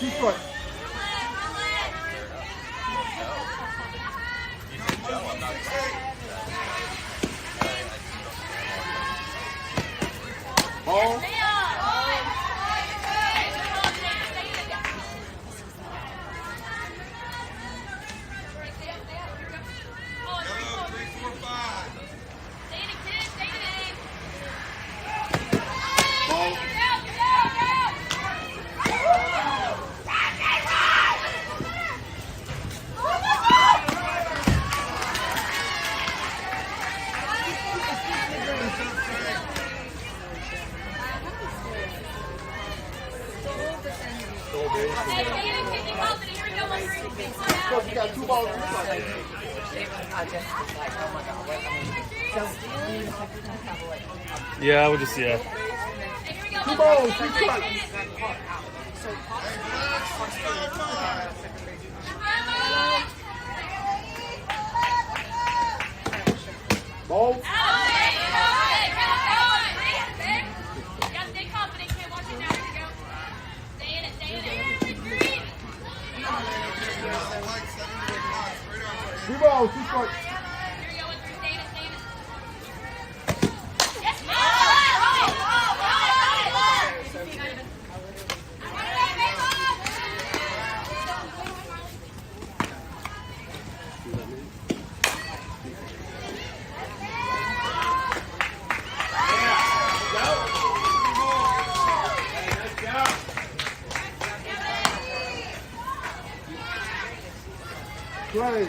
Two front. Ball. You got two balls. Yeah, I would just, yeah. Two balls, three strikes. Ball. Two balls, two strikes. Play.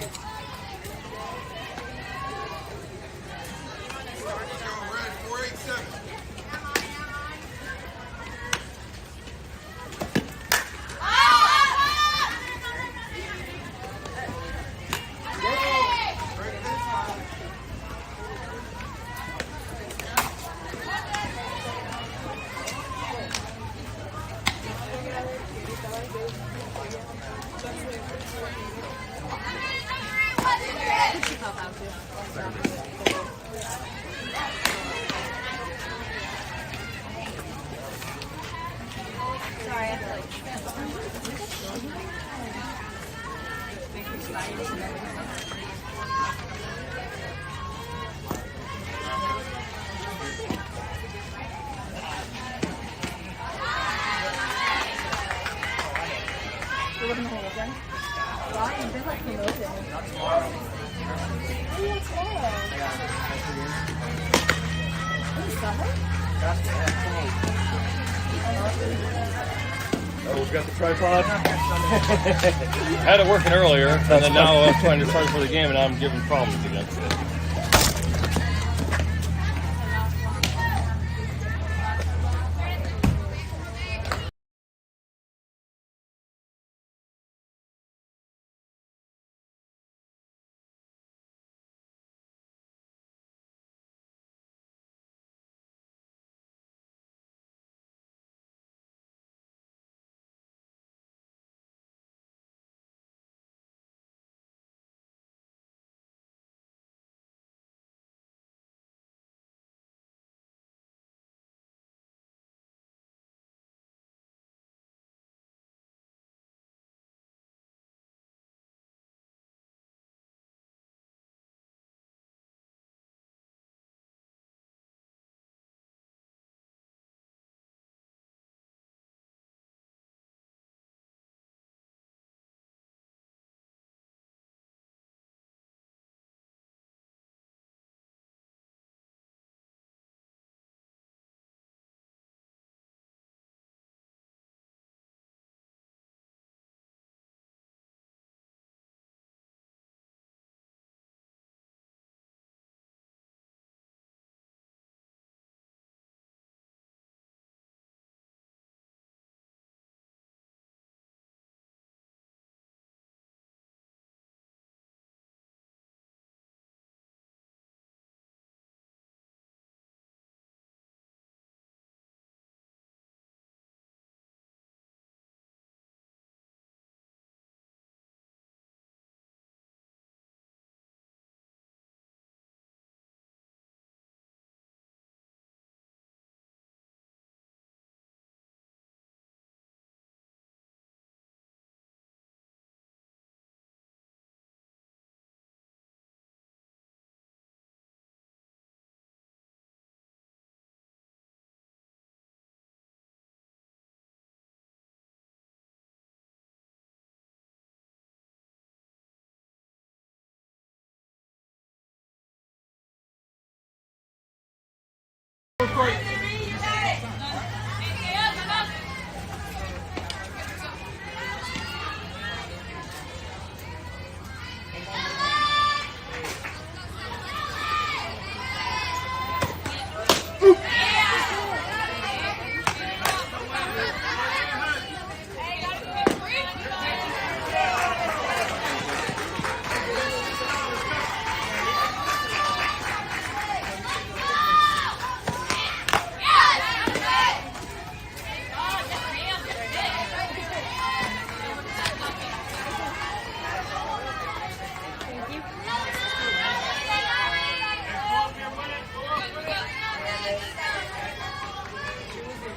Oh, we've got the tripod. Had it working earlier, and then now I'm trying to charge for the game, and I'm giving problems again.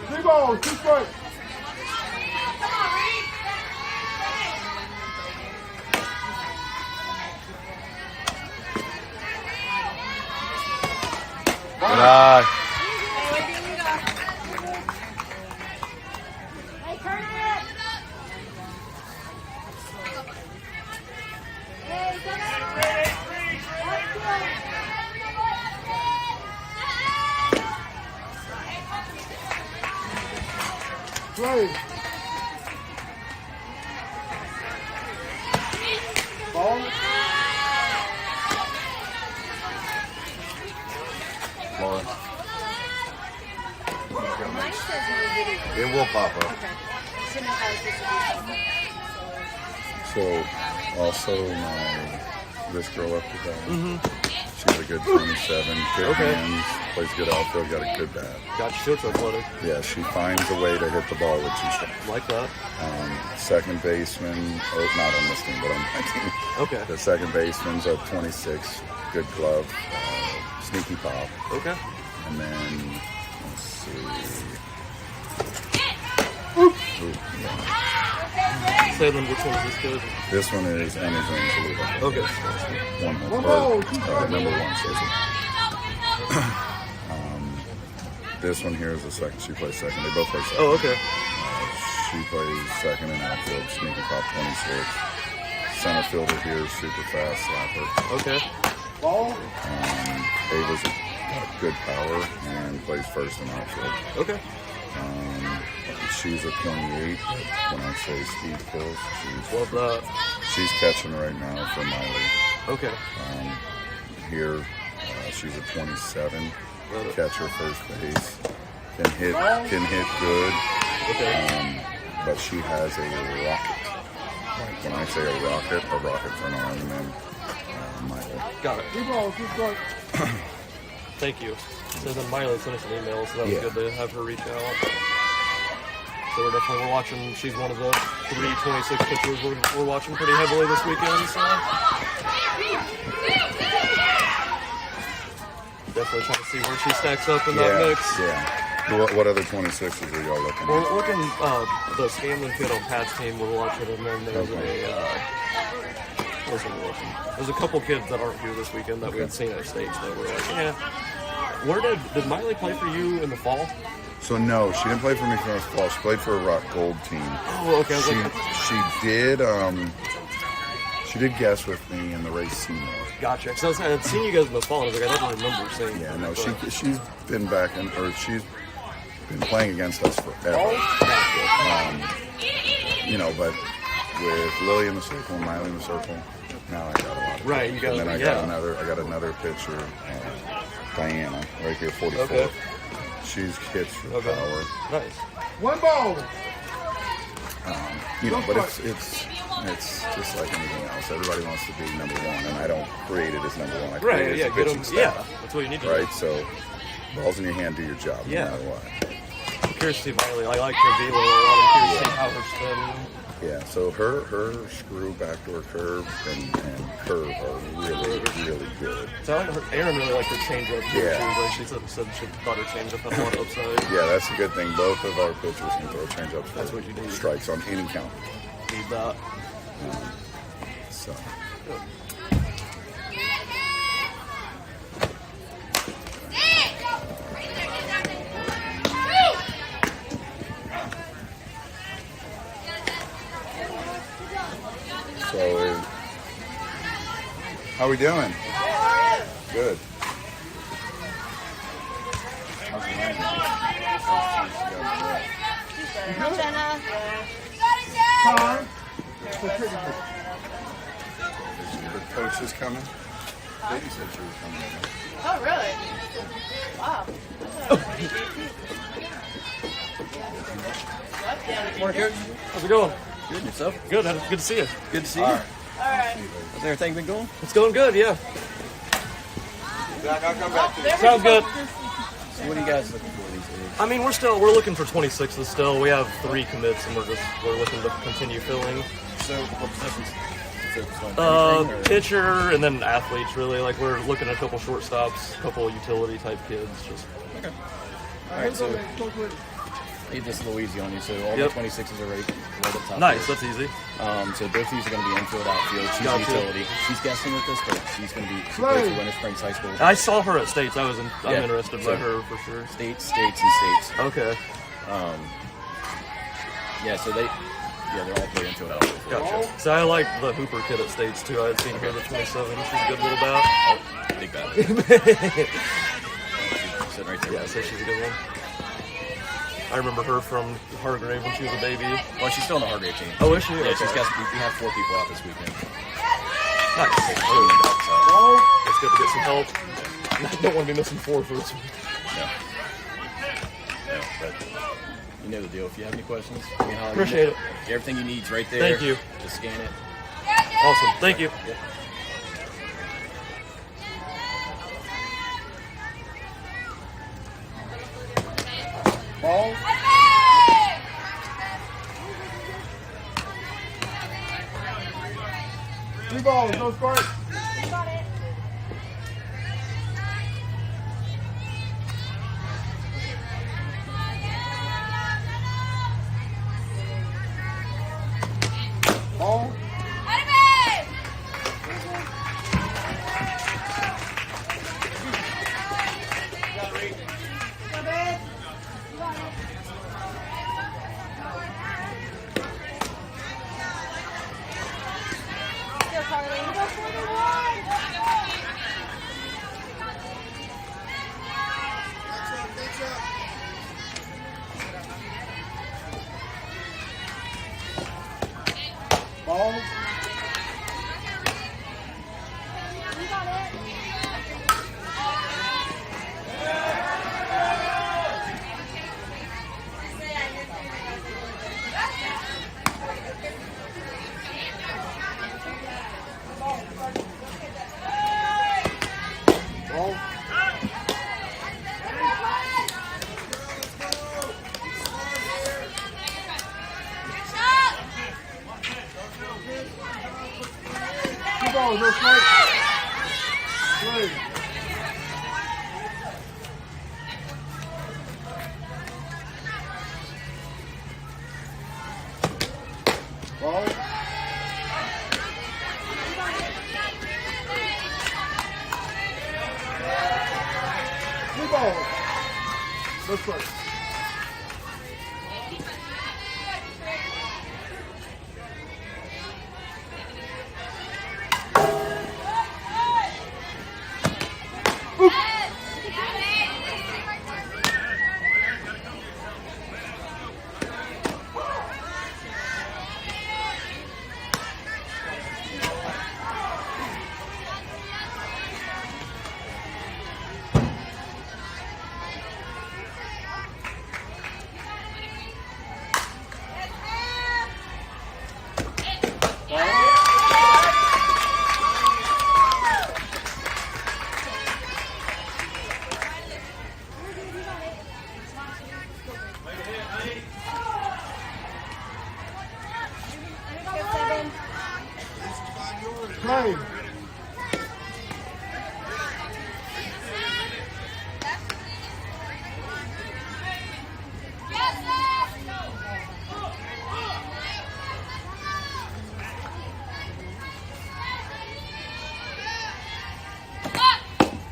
Three balls, 2 strikes. Good eye. Hey, turn it! Hey, turn it! Play. Ball. Mine says no video. It will pop up. Okay. Shouldn't have had this So, also this girl up to that. She's a good 27, good hands, plays good outfield, got a good bat. Gotcha. She looks athletic. Yeah, she finds a way to hit the ball with 2 strikes. Like that. Second baseman, not on this team, but on my team. Okay. The second baseman's a 26, good glove, sneaky pop. Okay. And then, let's see. Say them which one is this good. This one is Emmy's in Okay. One home, number 1 season. This one here is the second. She plays second. They both play second. Oh, okay. She plays second in outfield, sneaky pop 26. Center fielder here is super fast, slapper. Okay. Ball. Ava's got good power and plays first in outfield. Okay. She's a 28. When I say speed kills, Love that. she's catching right now for Miley. Okay. Here, she's a 27. Got it. Catcher first base. Can hit good. Okay. But she has a rocket. When I say a rocket for an arm, and then Miley. Got it. 3 balls, 2 strikes. Thank you. So then Miley sent us an email, so that was Yeah. good to have her reach out. So we're watching. She's one of the 326 pitchers we're watching pretty heavily this weekend. So definitely trying to see where she stacks up in that mix. Yeah. What other 26s are y'all looking We're at? looking the Scanlon kid on Pat's team. We're watching, and then there's there's a couple kids that aren't here this weekend that we had seen at states that were like, yeah. Where did Miley play for you in the fall? So no, she didn't play for me for the fall. She played for a Rock Gold team. Oh, okay. She did guest with me in the race Seymour. Gotcha. Because I had seen you guys in the fall, and I was like, I don't remember seeing. Yeah, no, she's been back she's been playing against us forever. But with Lily in the circle and Miley in the circle, now I got a lot of right. You got, and then I got another pitcher, Diana, right here, 44. Okay. She's hits for power. Nice. 1 ball. But it's just like anything else. Everybody wants to be number 1, and I don't create it as number 1. I create it as a pitching staff. That's what you need to do. Right, so balls in your hand, do your job, no matter what. I'm curious to see Miley. I like her velo a lot. I'm curious to see how her spin. Yeah, so her screw, backdoor curve, and curve are really, really good. So Aaron really liked her changeup. Yeah. She said she thought her changeup had a lot of upside. Yeah, that's a good thing. Both of our pitchers can throw changeups. That's what you need. Strikes on any count. Need that. So. Good. So, how we doing? Good. How's the Jenna. Time. The coach is coming. Baby said she was coming. Oh, really? Wow. Morning, Coach. How's it going? Good, and yourself? Good. Good to see you. Good to see you. All right. How's everything been going? It's going good. Yeah. Zach, I'll come back to you. Sounds good. So what are you guys looking for these days? I mean, we're looking for 26s still. We have 3 commits, and we're looking to continue filling. So what positions? Is there anything, or- Pitcher, and then athletes. Really, like we're looking at a couple shortstops, a couple utility type kids. Just Okay. All right, so leave this a little easy on you. So all Yep. the 26s are right at the top. nice. there. That's easy. So both of these are going to be infield, outfield. She's a Gotcha. utility. She's guessing with this, but she plays for Winter Springs High School. I saw her at States. I'm Yeah, interested by so- her for sure. States, and states. Okay. Yeah, so they're all playing infield, outfield. Gotcha. So I like the Hooper kid at States too. I had seen her at 27. She's a good little bat. Oh, big bat. Sitting right there. Yeah, so she's a good one. I remember her from Hargrave when she was a baby. Well, she's still on the Hargrave team. Oh, is she? Yeah, Okay. we have 4 people out this weekend. Nice. So, It's good to get some help. I don't want to be missing 4 for this one. no, but you know the deal. If you have any questions, you can holler. Appreciate it. Everything you need's right there. Thank you. Just scan it. Awesome. Thank you. Yep. Ball. 3 balls, no score. Ball. Ball. Ball. Two balls, no strike. 3. Ball. Three balls. No strike. Play.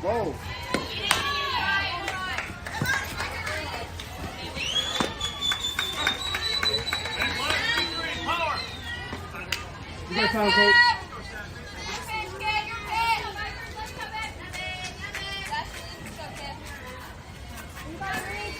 Go. You got time, coach. Anybody read?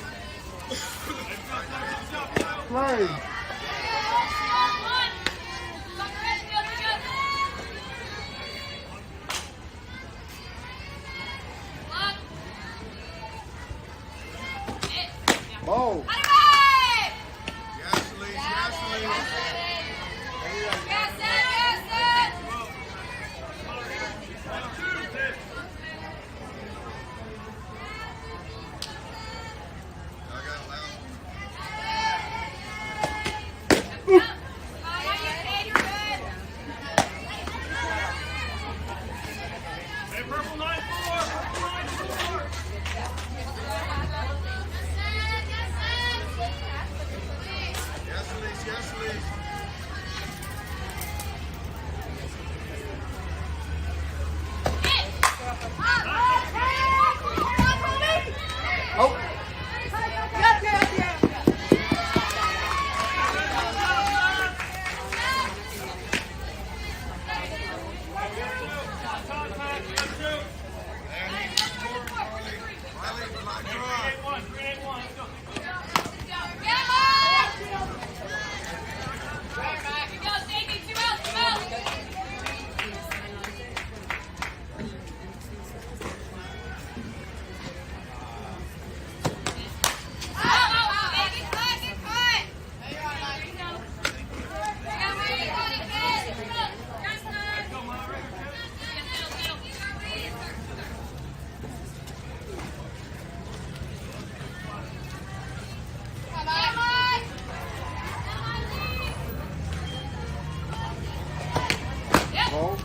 Ball.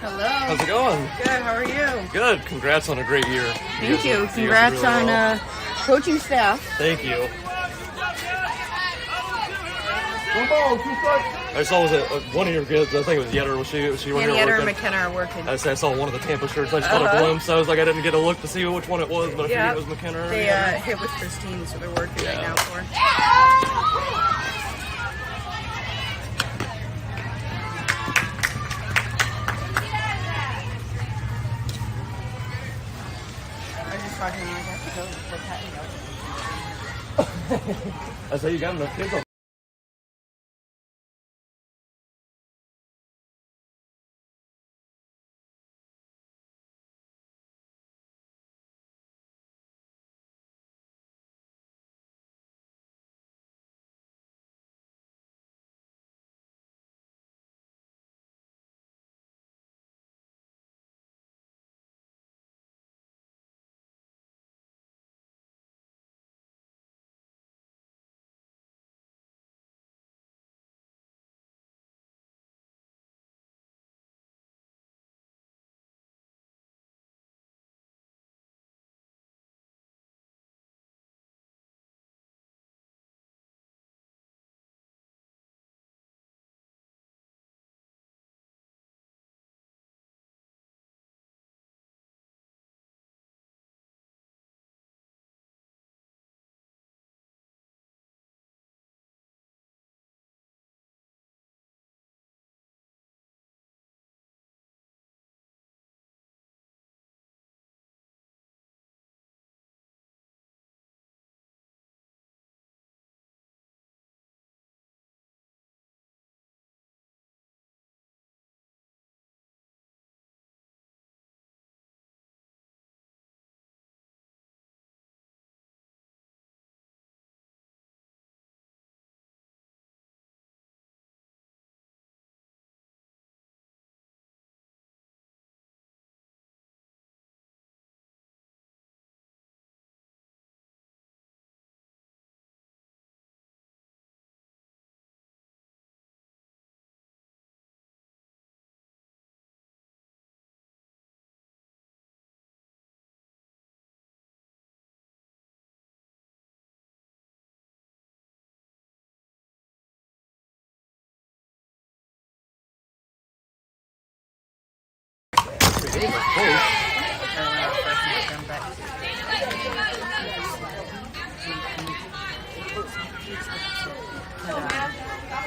Hello. How's it going? Good. How are you? Good. Congrats on a great year. Thank you. guys Congrats really on well. coaching staff. Thank you. One ball, 2 strikes. I saw one of your kids. I think it was Yetter. Was she Danny here Etter and working? McKenna are working. I saw one of the Tampa shirts. I just got a glimpse. I was like, I didn't get a look to see which one it was, but I figured it was McKenna. or They Yetter. hit with Christine, so they're working right now for. I was just talking to them, like, I have to go before Patty goes. I said you got enough kids on.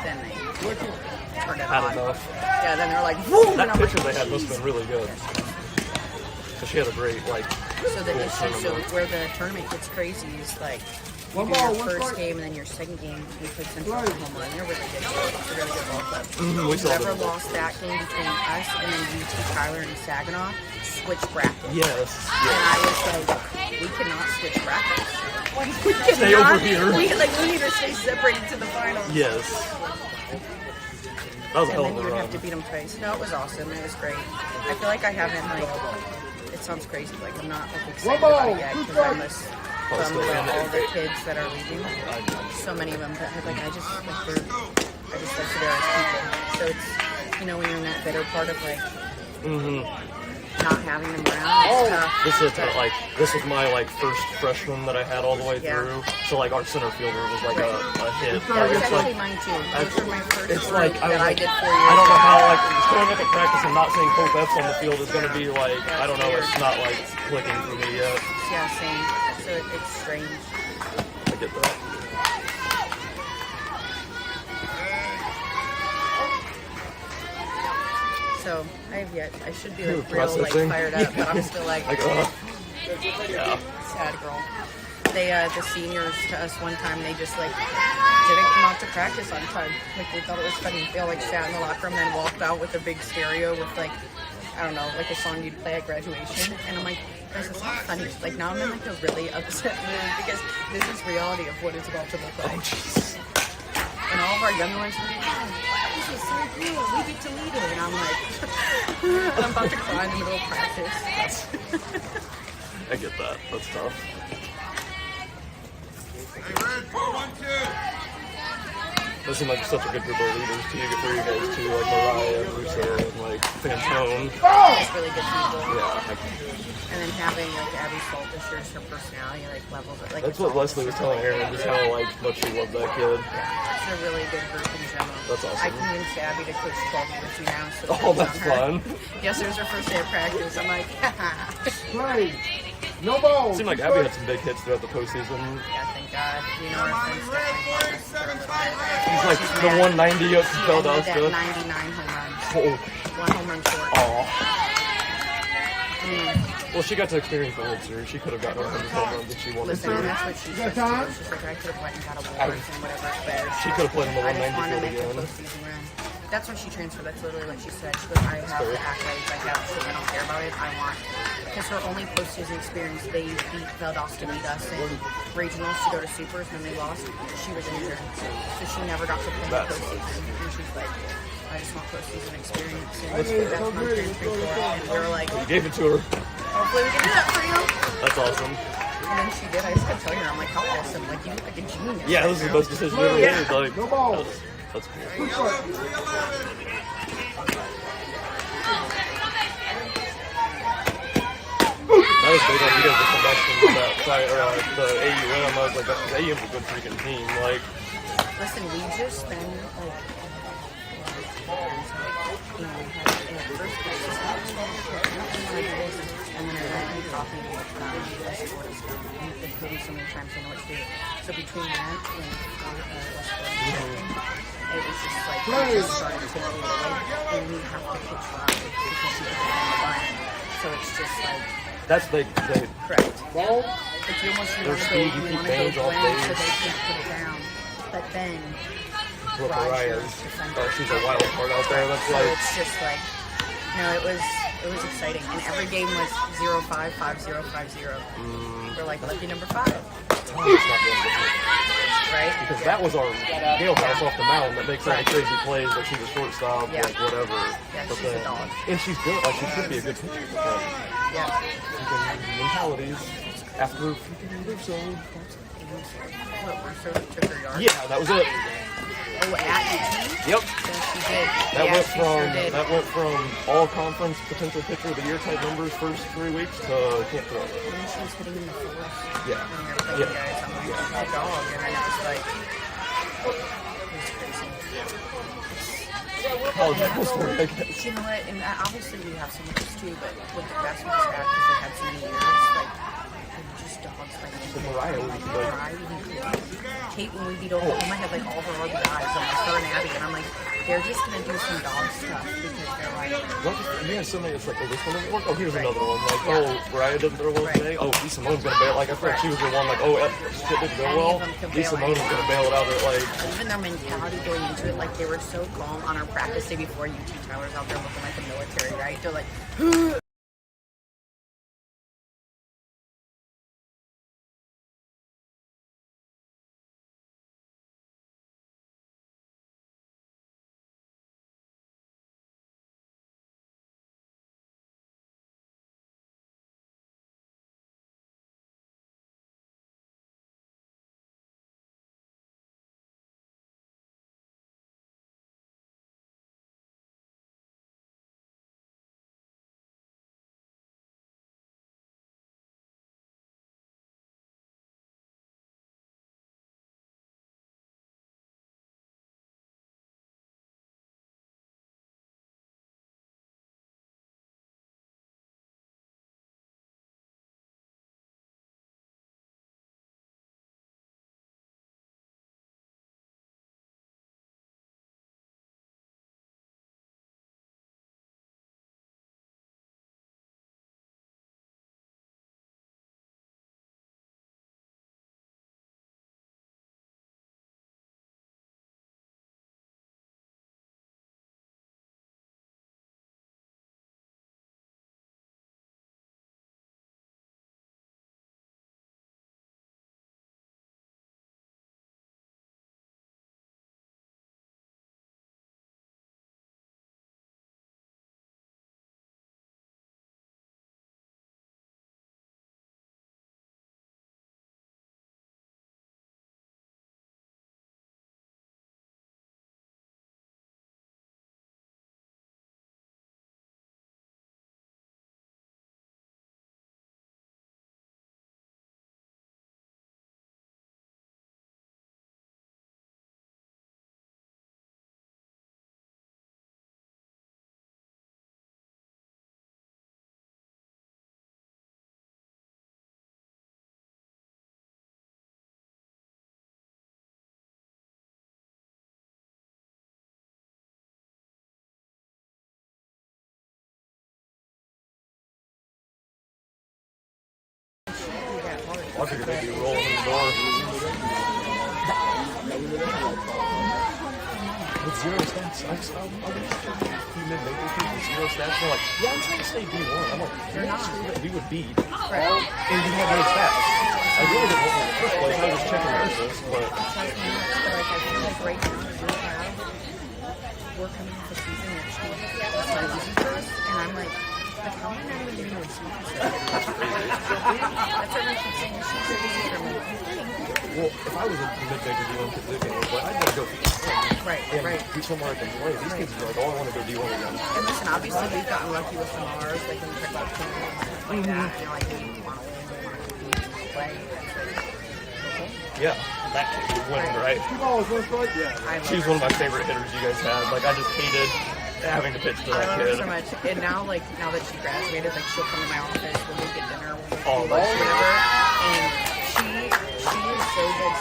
Then they turned it Had on. enough. Yeah, then they're like, boom! That And I'm picture like, they had must have been really good. Cause she had a great so the issue, so where the tournament gets crazy is like, you One do ball, your one first strike. game and then your second game you play Central Oklahoma, and they're really good. It's a really good ball club. we saw Whoever them. lost that game between us and then UT Tyler and Saginaw switched brackets. Yes. And I was like, we cannot switch brackets. We cannot. Stay over here. We need to stay separated to the finals. Yes. That was a And hell then of you a would run. have to beat them twice. No, it was awesome. It was great. I feel like I haven't it sounds crazy. Like I'm not excited about it yet because I'm just bummed about all the kids that are leaving. So many of them that have I just like they're there as people. So it's when you're in that bitter part of not having them around. It's tough. This was my first freshman that I had all the way Yeah. through. So our center fielder was a hit. That was It's actually mine too. Those were my first it's group that I did 4 years. I don't know how showing up at practice and not seeing Coach F's on the field is going to be I don't know. weird. It's not clicking for me yet. Yeah, same. So it's strange. I get that. So I should be real Processing. fired up, but I'm still Yeah. sad girl. They the seniors to us one time they just didn't come out to practice on time. They thought it was funny. They all sat in the locker room and then walked out with a big stereo with I don't know, a song you'd play at graduation. And I'm like, Guys, it's not funny. Like, now I'm in like a really upset mood because this is reality of what it's about to look like. And all of our younger ones are like, oh, this is so cool. We get to lead it. And I'm like, I'm about to cry in the middle of practice. I get that. That's tough. This seems like such a good group of leaders too. For you guys too, like Mariah, Russo, and like Fantone. It's really good people. Yeah. And then having like Abby Saltisher, her personality like levels it. Like, That's what Leslie was telling Aaron, just how like much she loved that kid. Yeah, it's a really good group in general. That's awesome. I convinced Abby to coach 12 with you now. So Oh, that's fun. Yes, it was her first day of practice. I'm like, Play. No ball. It seemed like Abby had some big hits throughout the postseason. yeah, thank God. You know, our friends He's like the 190 up from Philadelphia. 99 home runs. Oh. One home run short. Aw. Well, she got to experience the World Series. She could have gotten 100 home runs if she wanted Listen, to. that's what she said. She's like, I could have went and got awards and whatever. But She could have played in the I just wanted to 190 make the again. postseason run. That's when she transferred. That's literally what she said. She goes, I have the accolades. I have shit. I don't care about it. I want. Because her only postseason experience, they beat Valdosta, beat us in regionals to go to supers, and then they lost. She was injured, so she never got to play in the postseason. And she's like, I just want postseason experience. And that's what I'm transferring for. And we were like, You gave it to her. hopefully we can do that for you. That's awesome. And then she did. I just kept telling her, I'm like, how awesome. Like, you look like a genius. Yeah, this is the best decision you ever made. Like, No ball. that's cool. That was big on you guys to come back from that side, or the AUM. I was like, the AUM's a good freaking team. Like, Listen, we just spend like, you know, at first it was just like this, and then I went and coffee with West Florida. And they put me so many times, I know what to do. So between that and West Florida, it was just like, we just started taking it away, and we have to pitch live because she could defend the line. So it's just like, that's they correct. Ball. It's almost you Their want to go, speed, you you keep want to go bands off blend so days. they can put it down. But then, what Raj Mariah's. goes defender. She's a wild card out there. That's So like, it's just like, no, it was exciting, and every game was 0-5, 5-0, 5-0. We're like lucky number 5, it's not good. right? Because that was our Gale House off the mound that makes all the crazy plays, but she's a shortstop, Yeah. like whatever. Yeah, But she's a then, dog. and she's good. Like she could be a good pitcher. But Yeah. freaking mentalities after freaking Russo. What, Russo took her yard? Yeah, that was it. Oh, at UT? Yep. Yeah, she did. That Yeah, went she from sure did. that went from all conference potential pitcher of the year type numbers first 3 weeks to can't throw. And then she was hitting in the fourth. Yeah. When we were playing Yeah. guys, I'm like, she's a dog, and then it was like, it was crazy. College football story, I guess. You know what? And obviously we have some of this too, but with the best ones have because they had so many years, like they're just dogs by name. Mariah was Like like- Mariah even Kate, when we beat Oklahoma, had like all of her RBIs, like her and Abby, and I'm like, they're just gonna do some dog stuff because they're like, Not just, you have so many, it's like, oh, this one doesn't work. Oh, here's another one. Like, oh, Mariah doesn't throw well today. Oh, Lee Simone's gonna bail. Like, I feel like she was the one, like, oh, shit didn't go Any well. of them can Lee bail Simone's anyone. gonna bail it out at, like, even their mentality going into it, like they were so calm on our practice day before UT Tyler's out there looking like the military, right? They're like, that hard. I figured they'd be rolling in the door. With zero stats, I'll be few mid-major teams with zero stats. They're like, yeah, I'm trying to stay D1. I'm like, You're not. we would beat. Right. And you have no stats. I really didn't want to in the first place. I was checking versus, but But like, I feel like right now, we're coming off a season that's so easy for us, and I'm like, how am I not even getting a receiver? That's what I keep saying. She's so easy for me. well, if I was a mid-major D1 position, but I'd want to go Right, and right. be somewhere I can play. These kids are like, oh, I want to go D1 again. And listen, obviously we've gotten lucky with some of ours, like when we talk about teams like that, you know, like we want to win, we want to compete, we want to play. Okay. Yeah, that kid would win, right? Two balls, one strike. Yeah. I love She's her. one of my favorite hitters you guys had. Like, I just hated having to pitch to I that love her kid. so much. And now, like, now that she graduated, like, she'll come to my office, we'll go get dinner, we'll go Oh, do lunch, that's whatever. And she is so good.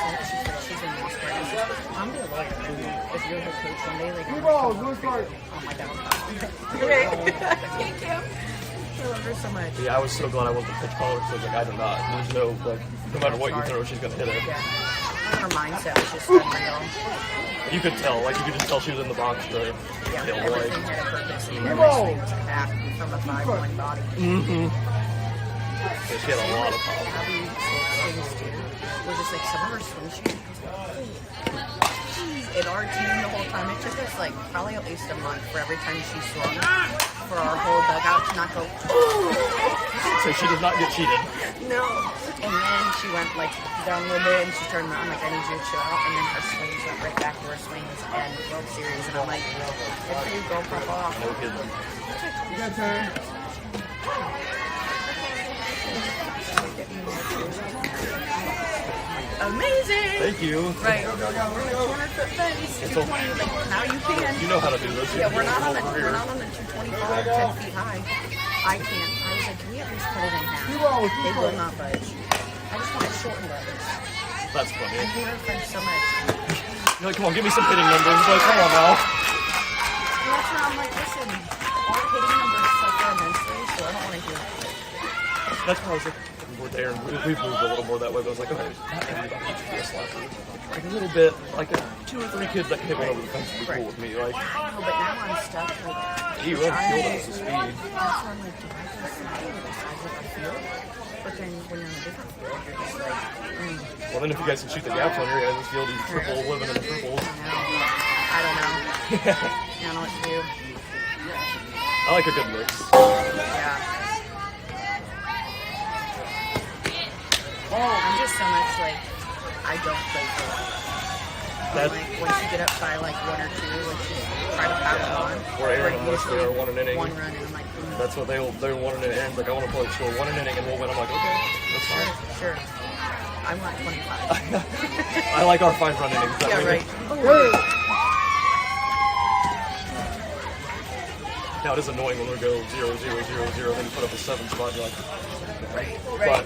She's in this right. I'm the lawyer. If you're her coach one day, like, Two balls, one strike. oh my God. Okay. Thank you. I love her so much. Yeah, I was so glad I wasn't pitch caller, so I was like, I do not. There's no, like, no matter what you throw, she's going to hit it. Yeah. Her mindset was just unreal. You could tell, like, you could just tell she was in the box to Yeah, kill, everything like. had a purpose. And every swing was a bat from a 5'1" body. Mm-hmm. So she had a lot of power. Abby swings too. Was just like some of her swing shoes. And our team the whole time, it took us like probably at least a month for every time she swung for our whole dugout to not go, So she does not get cheated. no. And then she went like down a little bit and she turned around like, I need you to chill out. And then her swings went right back to her swings and World Series. And I'm like, good for you, go pop off. No kidding. You got time. Amazing! Thank you. Right. We're 200-foot fence, 220, like, now you can. You know how to do this. Yeah, we're not on the 225, 10 feet high. I can't. I was like, can we at least cut it in half? They will not budge. I just want it shortened at least. That's I funny. hate our French so much. You're like, come on, give me some hitting numbers. Like, come on now. And that's why I'm like, listen, our hitting numbers suffer immensely, so I don't want to hear it. That's why I was like, we're there, and we've moved a little more that way, but I was like, okay, not everybody should be a slapper. Like a little bit, like 2 or 3 kids that can hit one over the fence would be cool with me. Like, I know, but now I'm stuck. Like, you run field has the speed. that's why I'm like, do I go slide over the sides of the field? But then when you're in a different field, you're just like, Well, then if you guys can shoot the gaps on your guys' field, you triple, living in the triples. I don't know. I don't know what to do. I like a good mix. Yeah. I'm just so much like, I don't play for it. That- Like, once you get up by like 1 or 2, let's just try to power on. Or Aaron and Like, Wesley are one an inning. One run, and I'm like, That's what they're one in an inning. Like, I want to play score 1 inning and we'll win. I'm like, okay, that's fine. sure. I want 25. I like our 5-run innings. That Yeah, way. right. Now, it is annoying when we go 0, 0, 0, 0, then you put up a 7 spot, you're like, Right. but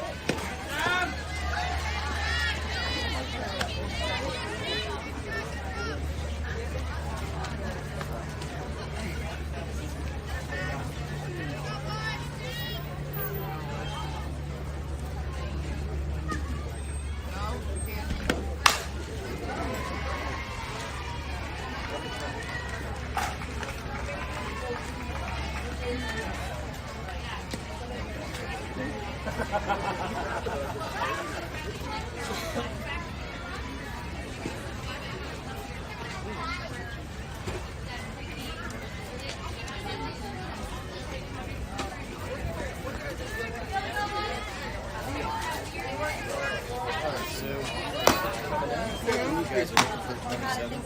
guys are looking for 27.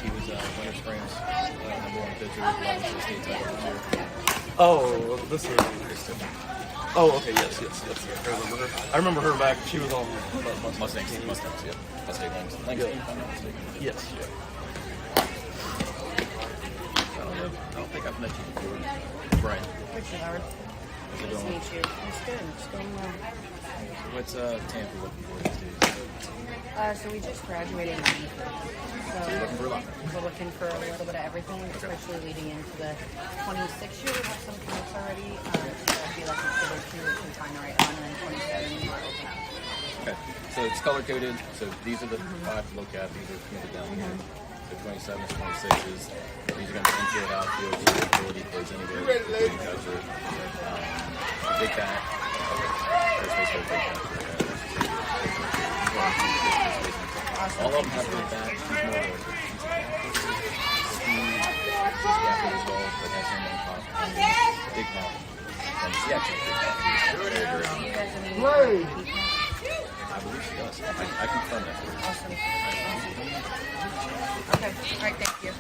He was Winter Springs #1 pitcher, obviously state title this year. oh, this is. Oh, okay, yes. I remember her back. She was on Mustangs, yeah. Mustang Lanes. Thanks. Yes. I don't think I've met you before. Brian. Richard Howard. How's it Nice to going? meet you. It's good. It's going well. What's Tampa looking for these days? So we just graduated in April. So Looking for a lot. we're looking for a little bit of everything, especially leading into the 26 year. We have some commits already. So that'd be like a kid or two we can find the right on, and then 27 Okay. So it's color coded. So these are the 5 to look at. These are committed down here. So 27s, 26s. These are going to be infield, outfield, ability plays anywhere. Catcher. Big bat. First base, big catcher. All of them have big bat. She's more of speed. She's rapid as well, but has her own pop. Big pop. And she actually Play. I believe she does. I confirm that for you. Awesome. Okay. All right. Thank you.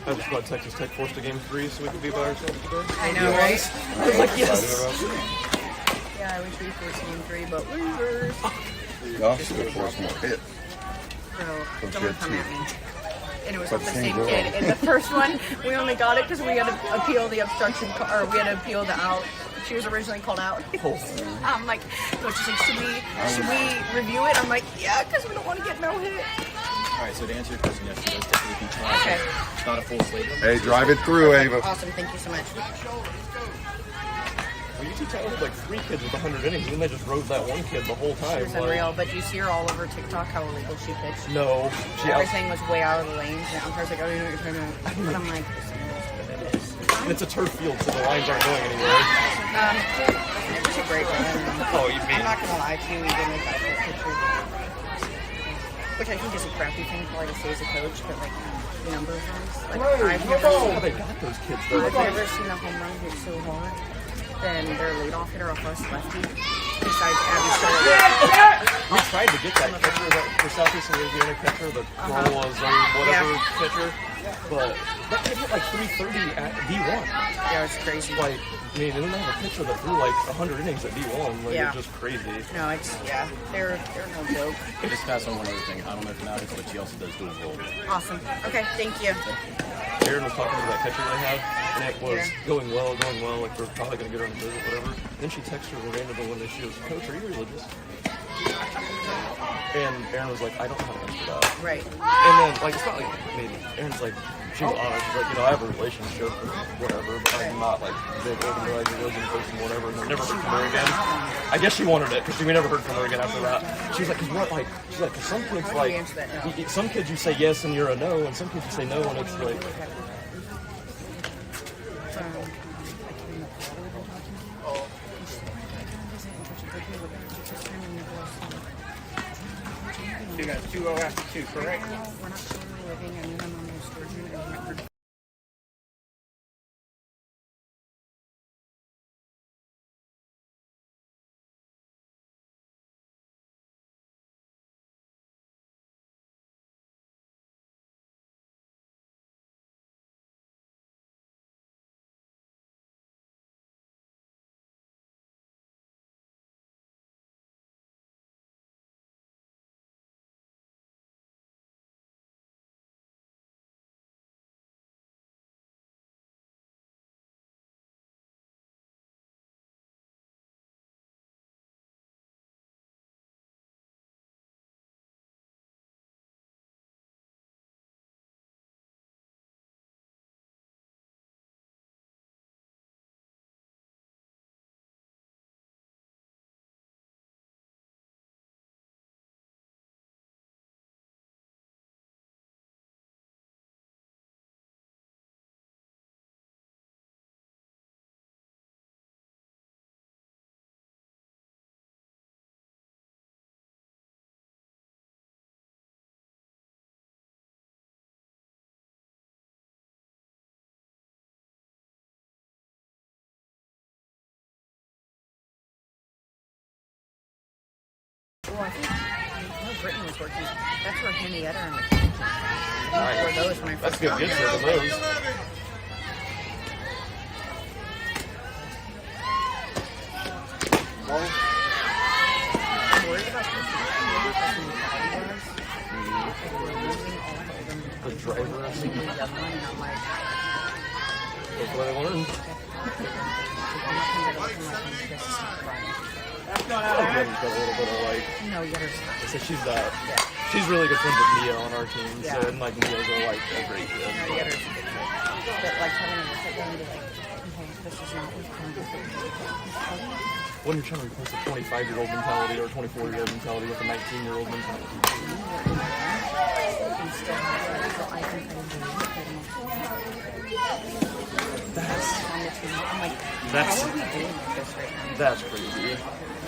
I just thought Texas Tech forced a game 3 so we could be by ourselves today. I know, right? I was like, yes. Yeah, I wish we forced game 3, but losers. Y'all should force more hits. Bro, That's don't good, come too. at me. And it was But with the same same girl. kid. And the first one, we only got it because we had to appeal the obstruction, or we had to appeal the out. She was originally called out. I'm like, coach is like, should we review it? I'm like, yeah, because we don't want to get no hit. All right, so to answer your question, yes, she does typically be trying. Okay. It's not a full slate. Hey, drive it through, Ava. Awesome, thank you so much. Well, UT Tech had like 3 kids with 100 innings, and then they just rode that one kid the whole She time. was unreal, but you see her all over TikTok how illegal she pitched. No. She Everything was way out of the lanes, and I was like, oh, you know what you're trying to. But I'm like, this is what it is. And it's a turf field, so the lines aren't going anywhere. It was a great one. Oh, you mean? I'm not gonna lie to you, even with that picture. Which I think is a crappy thing probably to say as a coach, but like numbers wise. Like I've How they got those kids though. never seen a home run hit so hard than their leadoff hitter off us lefty. Besides Abby Sterling. We tried to get that catcher, that for Southeast Louisiana catcher, the Corolla zone, whatever catcher, but that kid hit like 330 at D1. Yeah, it's crazy. Like, I mean, and then they have a pitcher that threw like 100 innings at D1. Like, Yeah. it's just crazy. No, it's they're no joke. Just pass on one other thing. I don't know if now it's, but she also does dual role. Awesome. Okay, thank you. Aaron was talking to that catcher they have, and it was going well, like we're probably going to get her on the visit, whatever. And then she texted her randomly one day, she goes, Coach, are you religious? And Aaron was like, I don't have an answer to that. Right. And then, like, it's not like, I mean, Aaron's like, she was honest, she's like, I have a relationship or whatever, but I'm not like big organized religion person, whatever, and I never heard from her again. I guess she wanted it, because we never heard from her again after that. She was like, cause what, like, she's like, cause some kids, How do you like, answer that now? some kids you say yes and you're a no, and some kids you say no, and it's like, You got 2-0 after 2, correct? We're not totally living in a normal storage unit. And we went for Well, I think Brittany was working. That's where Henrietta and McKenzie were those when I that's first good got gets here. rid of those. I'm worried about this. The driver, And I'm like, that's what I learned. Debbie's got a little bit of like. No, you gotta stop. So she's really good friends with Mia on our team. Yeah. So and like Mia's like a great kid. No, you gotta stop. But like having a sit down and be like, okay, this is not what's going on. When you're trying to replace a 25-year-old mentality or a 24-year-old mentality with a 19-year-old mentality. That's crazy.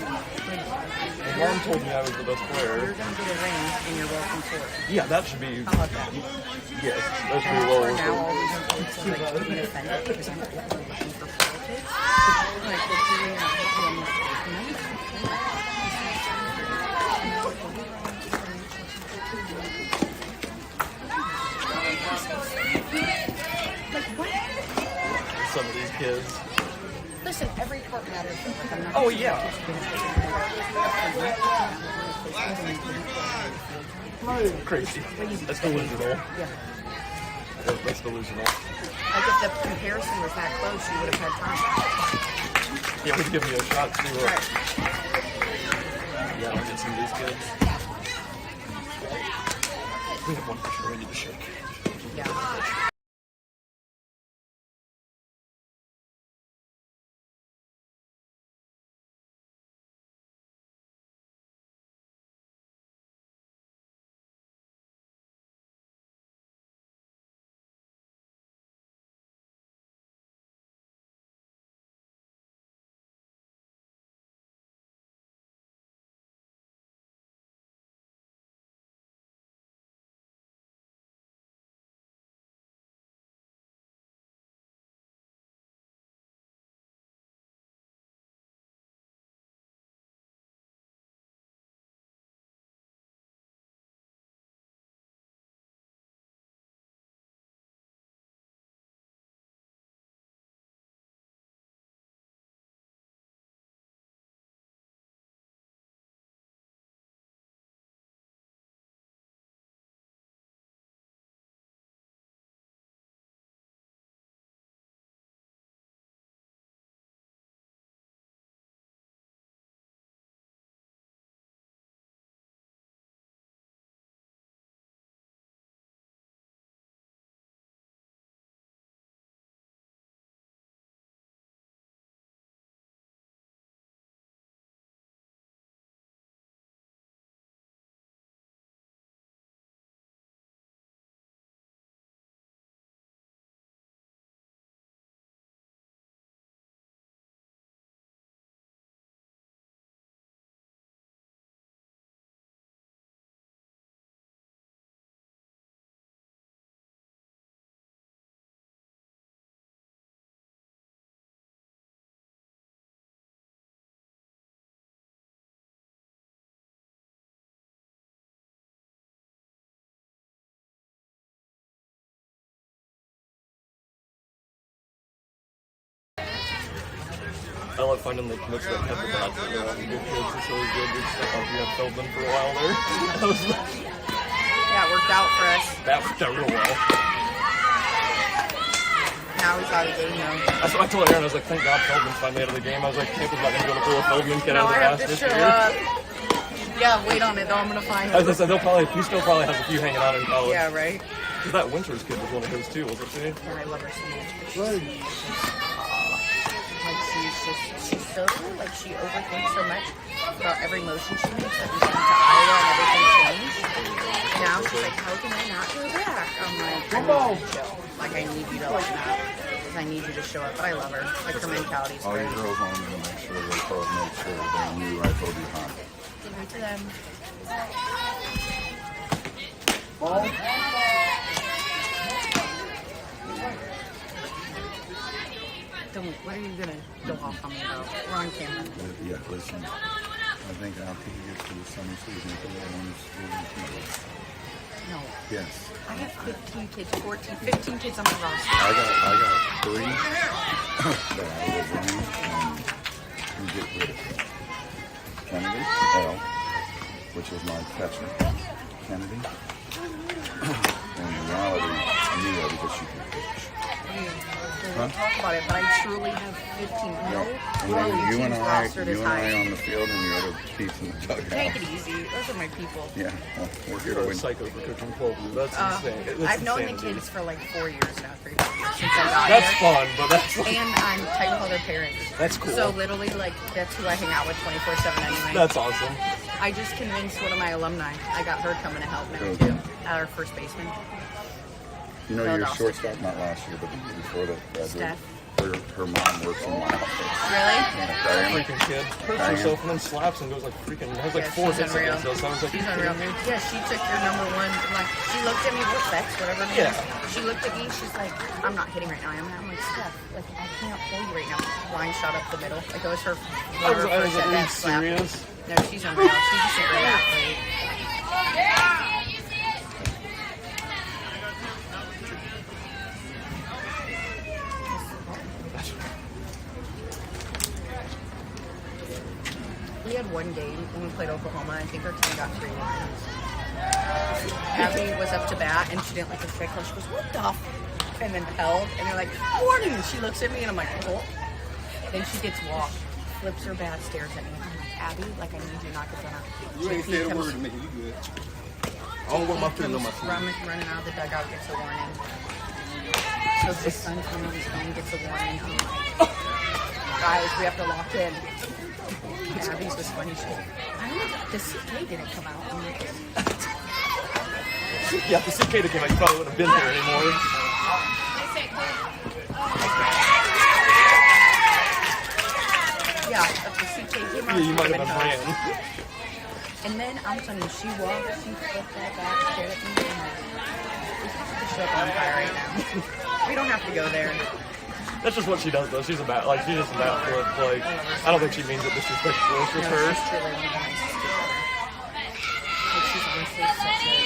My mom told me I was the best player. You're gonna get a ring and you're welcome to it. Yeah, that should be. How about that? Yes, that should And be that's well where worth now it. all these employees are like getting offended because I'm like looking for politics. Like, well, do we not help them? Like, what? Some of these kids. Listen, every part matters. Like, I'm not Oh, yeah. Crazy. That's delusional. Yeah. That's delusional. Like, if the comparison was that close, you would have had time. Yeah, would give me a shot to see what. Right. Yeah, I'll get some of these kids. We have one for sure we need to shake. Yeah. I love finding the commits that have the bad thing around the good kids. It's always good. We have Feldman for a while there. Yeah, it worked out for us. That worked out real well. Now he's out of the game, though. That's what I told Aaron. I was like, thank God Feldman's finally out of the game. I was like, Tampa's not going to go to pull a Feldman kid No, out of I the have last to this show year. up. Yeah, wait on it, though. I'm going to find As I him. said, he still probably has a few hanging out in college. Yeah, right? Because that Winters kid was one of his too, wasn't she? And I love her so much. Like, she's so cool. Like, she overthinks so much about every motion she makes. Like, we came to Iowa and everything changed. Now she's like, how can I not go back? I'm like, I need you to chill. Like, I need you to like not. Because I need you to show up. But I love her. Like, her mentality's All great. you girls wanted to make sure they knew I told you hi. Give it to them. What are you gonna go off on me about? We're on camera. Yeah, listen. I think after you get to the summer season, everyone's moving tomorrow. No. Yes. I have 15 kids, 14, 15 kids on the roster. I got 3 that I will bring and get rid of. Kennedy, L, which is my catcher. Kennedy. And in reality, Mia, because she can pitch. We don't talk about it, but I truly have 15. No, You and I rostered as high. on the field and the other peeps in the dugout. Take it easy. Those are my people. Yeah, well, we're here to You're a win. psycho for coaching 12. That's insane. That's I've known the insanity. kids for like 4 years now, 3 years since I got That's here. fun, but that's like, And I'm tight with all their parents. That's cool. So literally, like, that's who I hang out with 24/7 anyway. that's awesome. I just convinced one of my alumni. I got her coming to help now Good. too. Our first baseman. You know, Well, your no. shortstop, not last year, but the year before that. Steph. Her mom works in my office. Really? Yeah, Diane. Freaking kid hurts Diane. herself and then slaps and goes like freaking has like Yeah, 4 she's hits unreal. against us. I was like, She's unreal. Yeah, she took your number one. Like, she looked at me, what's Bex, whatever her name Yeah. is. She looked at me, she's like, I'm not hitting right now. I'm like, Steph, like, I can't pull you right now. Line shot up the middle. Like, it was her, I was her like, first are you at-bat slap. serious? No, she's unreal. She's just a great athlete. We had one game when we played Oklahoma. I think our team got 3 wins. Abby was up to bat and she didn't like the strike call. She goes, what the f-? And then held and they're like, warning! And she looks at me and I'm like, oh. Then she gets walked, flips her bat, stares at me. I'm like, Abby, like I need you to knock it down. You ain't said a word to me. You good. I don't want my feeling on my feet. Running out of the dugout, gets a warning. So the son from his phone gets a warning. I'm like, guys, we have to lock in. Abby's was funny. She goes, I don't know, the CK didn't come out. I'm like, Yeah, if the cicada came out, you probably wouldn't have been here anymore. yeah, if the CK came out, Yeah, you she might would've have been been ran. home. And then I'm telling you, she walked, she flipped that back, stared at me, and I'm like, we have to show up on fire right now. We don't have to go there. That's just what she does, though. She's a bat, like she's just a bat flip. Like I don't think she means it disrespectfully. It's just No, her. she's truly one of the nicest people ever. Like, she's honestly such a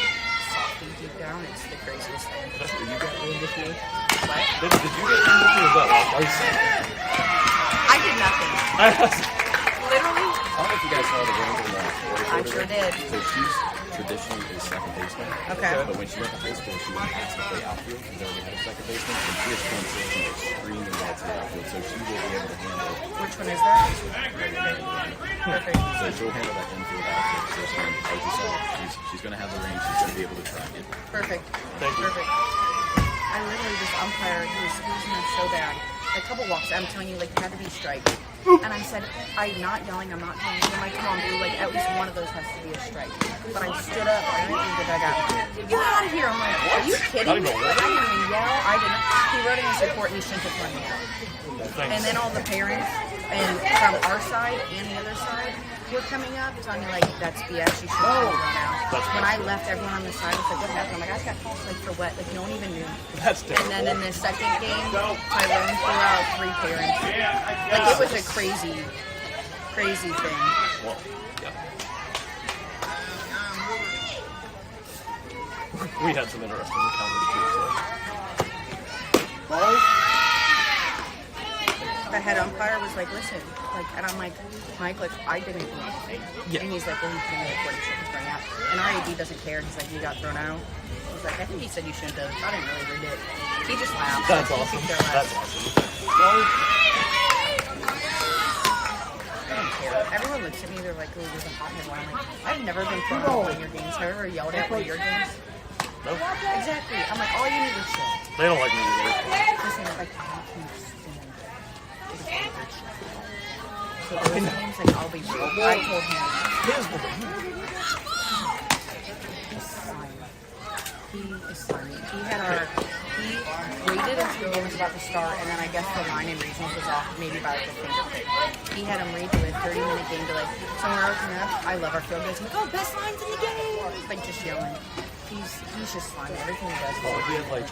softie deep down. It's the craziest thing. That's what you got in this year. What? Did you get in this year? Or is that last? I did nothing. Literally, I don't know if you guys saw the Ranger last I sure did. So she's traditionally a second baseman. Okay. But when she went to high school, she went asked to play outfield because they already had a second baseman. And she has transitioned extremely well to the outfield. So she will be able to handle Which one is that? Perfect. So she'll handle that infield outfield position. As you saw, she's going to have the range. She's going to be able to track it. Perfect. Thank you. Perfect. I literally just umpire. He was squeezing him so bad. A couple walks. I'm telling you, like, it had to be strike. And I said, I'm not yelling. I'm not telling you. I'm like, come on, dude. Like, at least one of those has to be a strike. But I stood up. I went into the dugout. Get out of here. I'm like, are you kidding me? Like, I didn't even yell. I didn't. He wrote in his report and he shouldn't have run me out. And then all the parents and from our side and the other side were coming up telling me like that's BS, you shouldn't have run out. When I left, everyone on the side was like, what happened? I'm like, I just got tossed like for what? Like no one even knew. That's And terrible. then in the second game, Tyrone threw out 3 parents. Like it was a crazy, crazy thing. Well, yeah. We had some interesting encounters too. So. The head umpire was like, listen, like, and I'm like, Mike, like, I didn't do anything. Yeah. And he's like, well, he's doing the report, you shouldn't have thrown out. And our AD doesn't care. He's like, you got thrown out. He's like, I think he said you shouldn't have. I didn't really read it. He just laughed. That's Like, he awesome. could care less. That's awesome. I don't care. Everyone looks at me, they're like, oh, there's a hot head. I'm like, I've never been thrown out one of your games. Have I ever yelled at one of your games? Nope. Exactly. I'm like, all you need is shit. They don't like me either. Listen, like, I can't stand it. So those games, like, I'll be real. I told him. He is slimy. He had he waited until the game was about to start, and then I guess the line in regionals was off maybe by like a fingertip. He had him read to a 30-minute game to like, somewhere open up. I love our field guys. Like, oh, best lines in the game. Like, just yelling. He's just slimy. Everything he does. Oh, he had like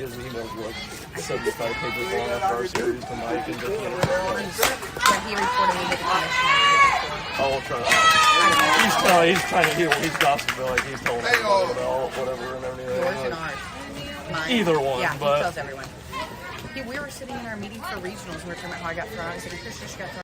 his emails were like 75 pages long after our series to Mike and just Yeah, he reported me to the commissioner. all trying. He's trying to hear what he's gossiping. Like he's telling everybody about whatever and everything. Yours and Like, ours. Mine. Either one, Yeah, but- he tells everyone. We were sitting in our meeting for regionals and we were talking about how I got thrown out. I said, Chris just got thrown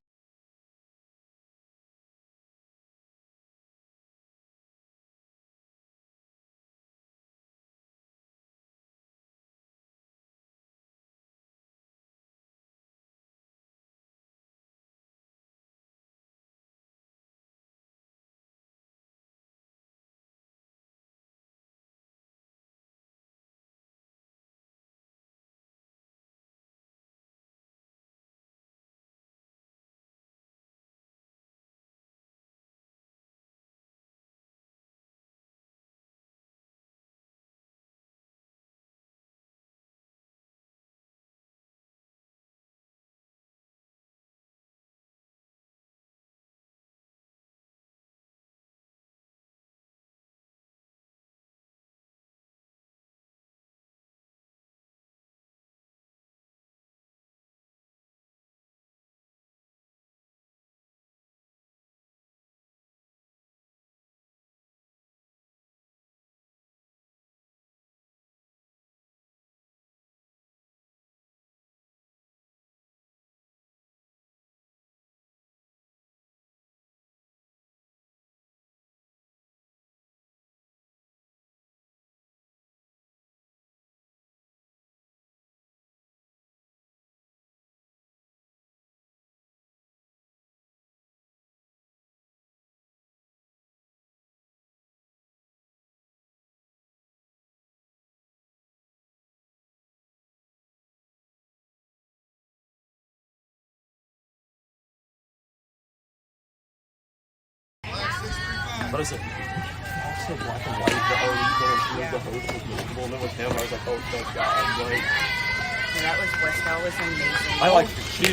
But I said, also black and white, the already going through the host was miserable, and then with him, I was like, oh, thank God. Like, Yeah, that was Westell was amazing. I liked she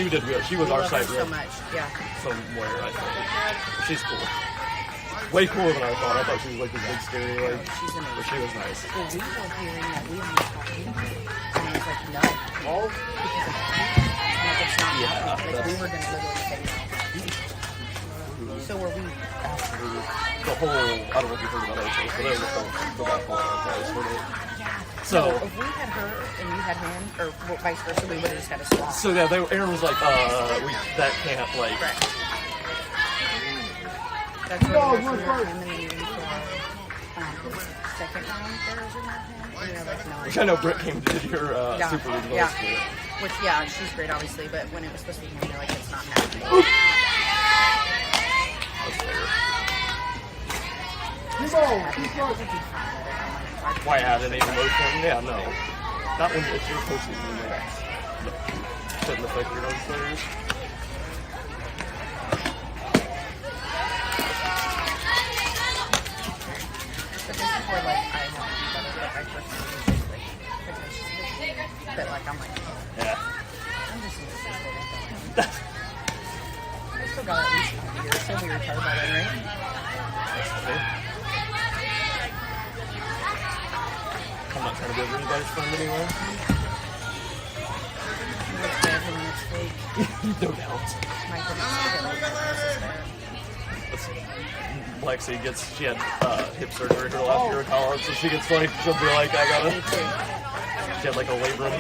did good. She was We our love her side so rep much. Yeah. somewhere, I think. She's cool. Way cooler than I thought. I thought she was like this big scary, like, She's amazing. but she was nice. Well, we were hearing that we almost got injured. And I was like, no. All because of that. Like, it's not happening. Like, we were going to literally say no. So were we. The whole, I don't know if you heard about it, but there was the whole basketball guys for it. So, So, if we had her and you had him, or vice versa, we would have just had a swap. so yeah, Aaron was like, that can't, like, Correct. That's what we were for him in the meeting for second round version of him. And they're like, no. which I know Britt came to your Super Regional. Yeah. Which, yeah, she's great, obviously, but when it was supposed to be him, they're like, it's not happening. That's fair. Why add any emotion? Yeah, no. Not when it's your postseason, like, doesn't affect your own players. But this is where, like, I have to be better, but I personally just, like, because she's a bit, but, like, I'm like, Yeah. I'm just insistent. I still got at least 5 years, so we retired by then, right? I'm not trying to be everybody's friend anyway. It's bad when it's fake. No doubt. My goodness, I get like this is bad. Lexi she had hip surgery her last year in college, so she gets like, she'll be like, Me too. she had like a labrum.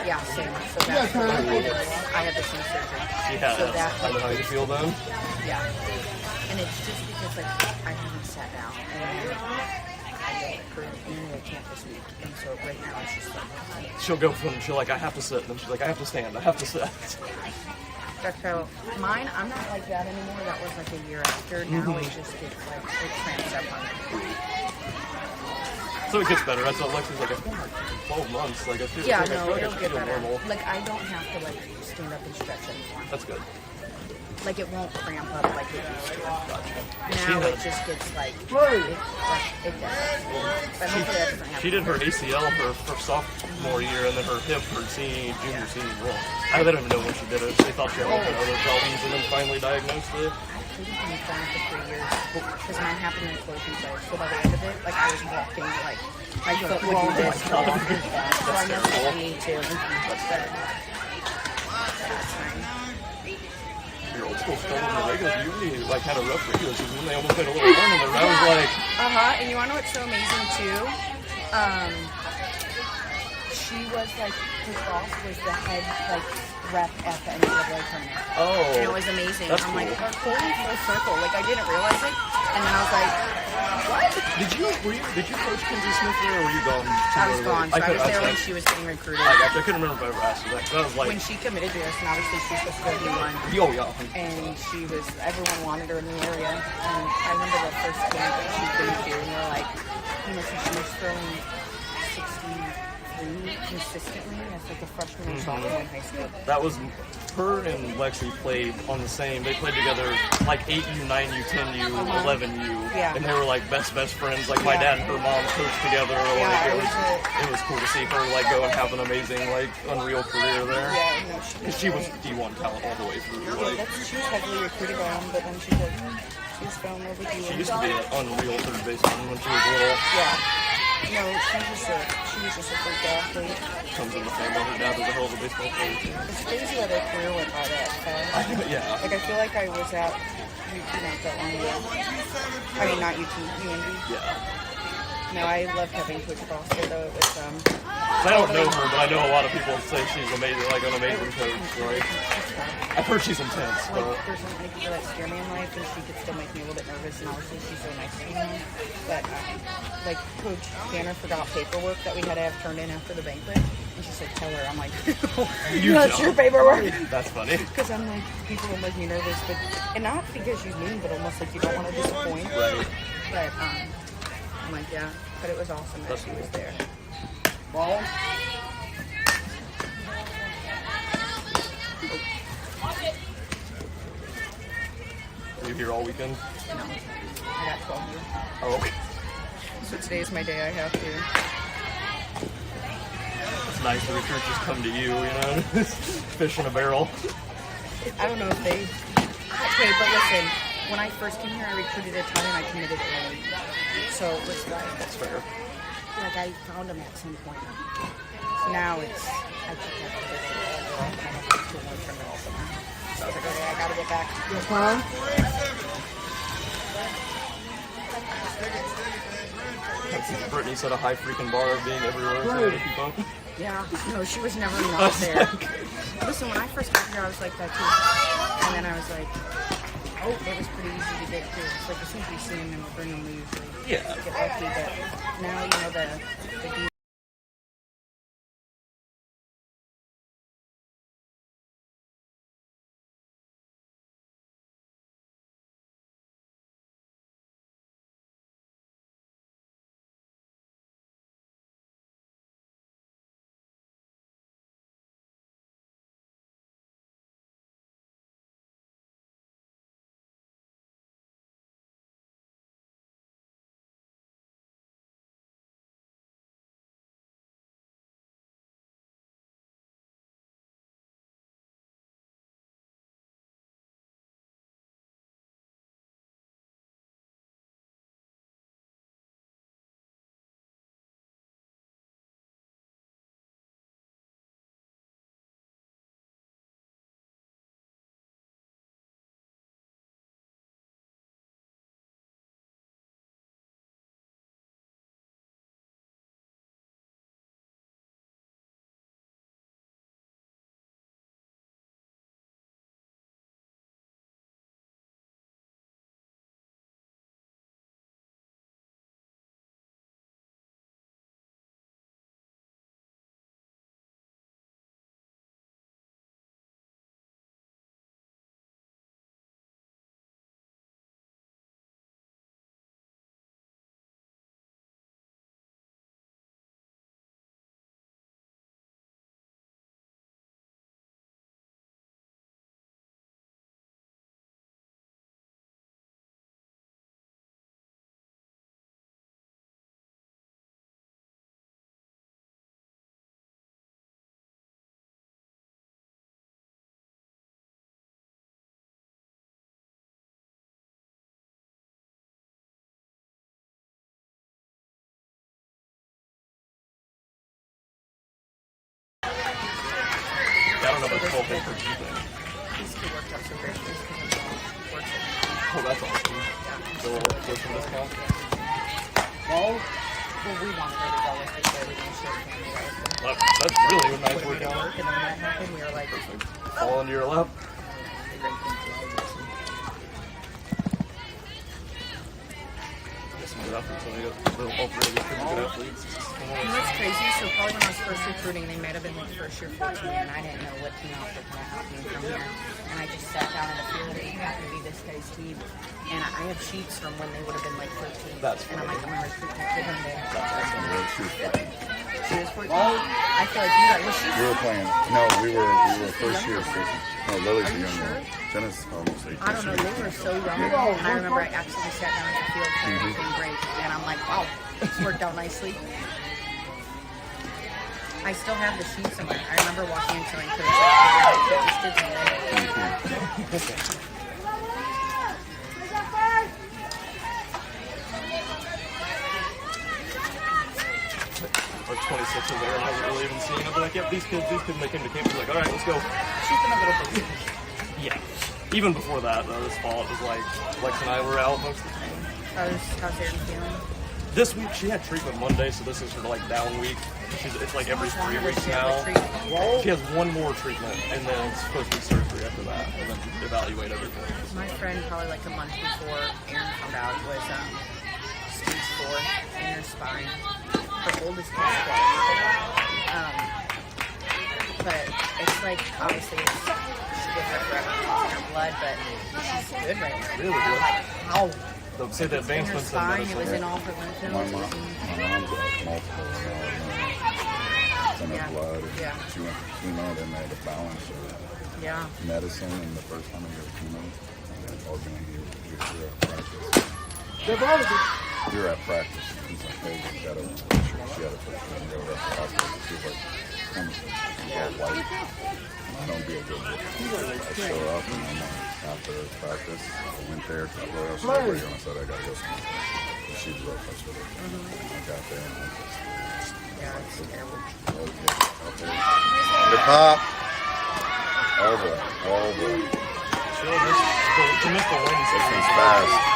Yeah, same. So that's I had the same surgery. She had, So that, I know how you feel then. yeah. And it's just because, like, I haven't sat down and I get recruited and I can't this week. And so right now it's just like, She'll go from, she'll like, I have to sit, and then she's like, I have to stand, I have to sit. that's how mine, I'm not like that anymore. That was like a year after. Now it just gets like, it cramps up on me. So it gets better. That's what Lexi's like, it's been like 12 months. Like, I feel Yeah, like I no, feel like I it'll should get feel better. normal. Like, I don't have to, like, stand up and stretch anymore. That's good. Like, it won't cramp up like it used to. Gotcha. Now it just gets like, it does. But hopefully that doesn't happen. She did her ACL her sophomore year, and then her hip her junior season. Well, I don't even know when she did it. They thought she had like other problems, and then finally diagnosed it. I couldn't be done for 3 years because mine happened in closing play. So by the end of it, like, I was walking, like, my foot would do this. So I messed up my knee too. But that's fine. Your old school started in the regular. You really like had a rough regular season. They almost made a little run, and I was like, And you want to know what's so amazing too? She was like, her boss was the head like rep at the NCAA tournament. oh, And it was amazing. That's I'm like, cool. holy full circle. Like, I didn't realize it. And then I was like, what? Did you coach Kinsey Smith there, or were you gone? I was gone. So I was there when I she was getting recruited. I couldn't remember if I ever asked you that. 'Cause I was like, When she committed to us, and obviously she's supposed to go D1. oh yeah. And she was, everyone wanted her in the area. And I remember the first camp that she came to, and they're like, you know, so she was throwing 63 consistently as like a freshman and sophomore in high school. That was her and Lexi played on the same. They played together like 8U, 9U, 10U, 11U, Yeah. and they were like best friends. Like my dad and her mom coached together. Yeah, Like it was cool to see her like go and have an amazing like unreal career there. Yeah, no, Because she was D1 talent all the way through. Like she was heavily recruited by him, but then she like, she was fell in love with you. she used to be an unreal third baseman when she was little. Yeah. No, she was just a freak athlete. Comes in the family. Her dad was a hell of a baseball player. It's crazy that her career went by that fast. Yeah. Like, I feel like I was at UT not that long ago. I mean, not UT, UND. Yeah. No, I loved having Coach Foster, though. It was, I don't know her, but I know a lot of people say she's amazing, like an amazing coach. Right? I've heard she's intense, like, but there's not many people that scare me in life, and she could still make me a little bit nervous, and obviously she's so nice to me. But, like, Coach Tanner forgot paperwork that we had to have turned in after the banquet, and she said, tell her. I'm like, that's your paperwork. that's funny. Because I'm like, people will make me nervous, but, and not because she's mean, but almost like you don't want to disappoint. Right. But, I'm like, yeah, but it was awesome that she was there. Ball. Were you here all weekend? No. I got 12 years. Oh, okay. So today's my day. I have to. It's nice the recruits just come to you, you know, fish in a barrel. I don't know if they. Okay, but listen. When I first came here, I recruited a ton and I committed early. So it was like That's fair. I found them at some point. So now it's I just have to get to one terminal somewhere. So I was like, okay, I gotta get back. Brittany set a high freaking bar of being everywhere. So to keep up. Yeah, no, she was never not there. Listen, when I first got here, I was like that too. And then I was like, oh, it was pretty easy to get to. It's like as soon as we see them and we bring them, we usually get lucky. But now, you know, the I don't know about the whole thing for keeping. these two worked out so great. Just because I'm working. Oh, that's awesome. So we'll push from this count. Well, we wanted her to go with us, so we didn't share family life. That's really a nice When we workout. work, and then when that happened, we were like, Fall into your lap. Good effort, so they got all three of these pretty good athletes. you know what's crazy? So probably when I was first recruiting, they might have been like first year 14, and I didn't know what team I was looking at being from here. And I just sat down in the field, and it happened to be this guy's team. And I have sheets from when they would have been like 13. That's and I'm like, I'm gonna recruit that kid one day. She was 14. I feel like you guys. Was she? We were playing. No, we were first year season. No, Lily's the younger one. Dennis almost 18. I don't know, they were so young. And I remember I actually sat down in the field playing everything great. And I'm like, wow, this worked out nicely. I still have the sheets somewhere. I remember walking into my coach Or 26 over there, and I wasn't really even seeing it. But like, yep, these kids make him to camp. Like, all right, let's go. She's been a little bit. Yeah. Even before that, though, this fall, it was like Lex and I were out most of the time. How's Erin feeling? This week, she had treatment Monday, so this is her like down week. It's like every 3 weeks now. She has one more treatment, and then it's supposed to be surgery after that, and then evaluate everything. My friend, probably like a month before Erin found out, was stage 4 in her spine. Her oldest kid. But it's like, obviously, it's with her forever in her blood, but she's good right now. Really I'm good. like, how? They'll say the In her advancements in spine, it was medicine. in all her lymph My nodes. mom's got multiple it's in her Yeah. blood. Yeah. She went for chemo, then they had to balance her Yeah. medicine, and the first time I got chemo, I was going to get through a practice. We were at practice. He's like, hey, she had a picture and go to the hospital. She was like, come white. Don't be a good boy. I show up and I'm after practice. I went there. I wrote out some video and I said, I gotta go somewhere. And she was real close with her. I got there and I just, Yeah, it's terrible. okay. Good pop. Oh boy. Oh boy. She missed the win. This one's fast.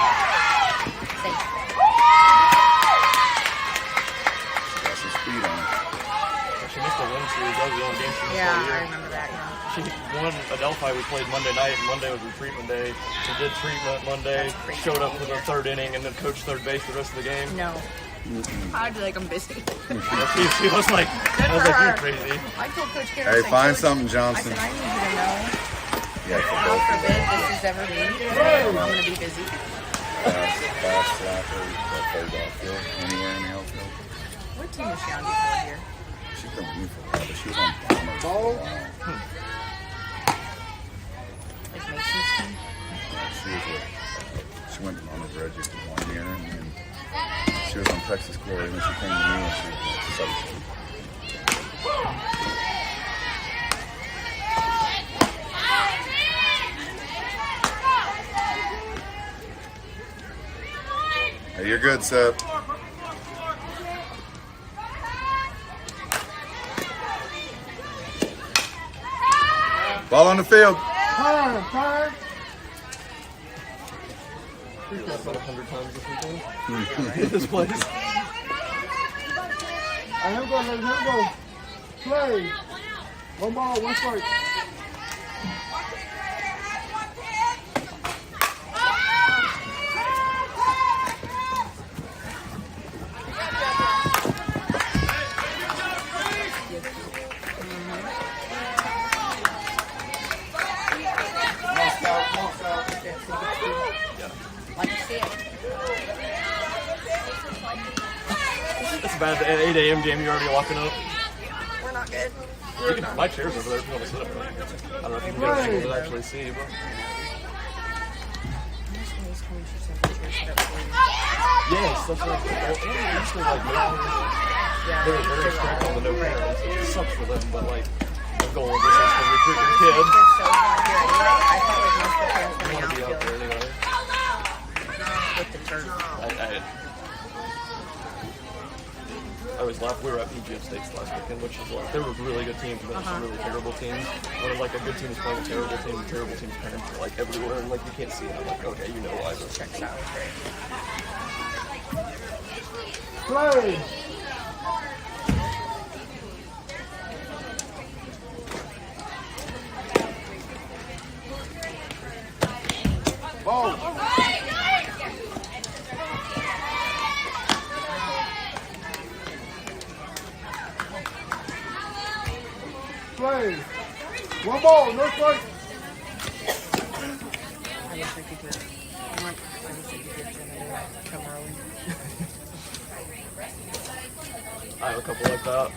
Got some speed on it. She missed the win series. That was the only game she missed all Yeah, year. I remember that. Yeah. She won Adelphi. We played Monday night, and Monday was retreatment day. We did treatment Monday, showed up for the third inning, and then coached third base the rest of the game. No. I'd be like, I'm busy. She was like, Good for you're her. crazy. I told Coach Karen, Hey, I find said, something, I Johnson. said, I need you to know, Yeah, for God both of forbid them. this is ever me. I'm going to be busy. Fast slapper that plays outfield, anywhere in the outfield. What team is she on before here? She's been with me for a while, but she was on Bombers for a while. Like Mason's team? She was with, she went on a graduate for 1 year, and then she was on Texas Glory, and then she came to me and she was like, hey, you're good, Seth. Ball on the field. We've got about 100 times this weekend. This place. Let him go. Play. One ball, one strike. Like you said. It's bad. At 8 a.m. game, you're already locking up. We're not good. My chair's over there if you want to sit up there. I don't know if you can get people to actually see, but. Yes, that's what usually like they're very strict on the no parents. It sucks for them, but like the goal of this is to recruit your kid. I felt like most of the parents were in the Want to be out there outfield anyway. with the turf. I always laugh. We were at PGF States last weekend, which is like there were really good teams, but some really terrible teams. When like a good team is playing a terrible team, the terrible team's parents are like everywhere, and like you can't see it. I'm like, okay, you know why this Checks out. Great. Play. Ball. Play. One ball, no strike. I wish I could get. I wish I could get Jimmy to come early. I have a couple like that.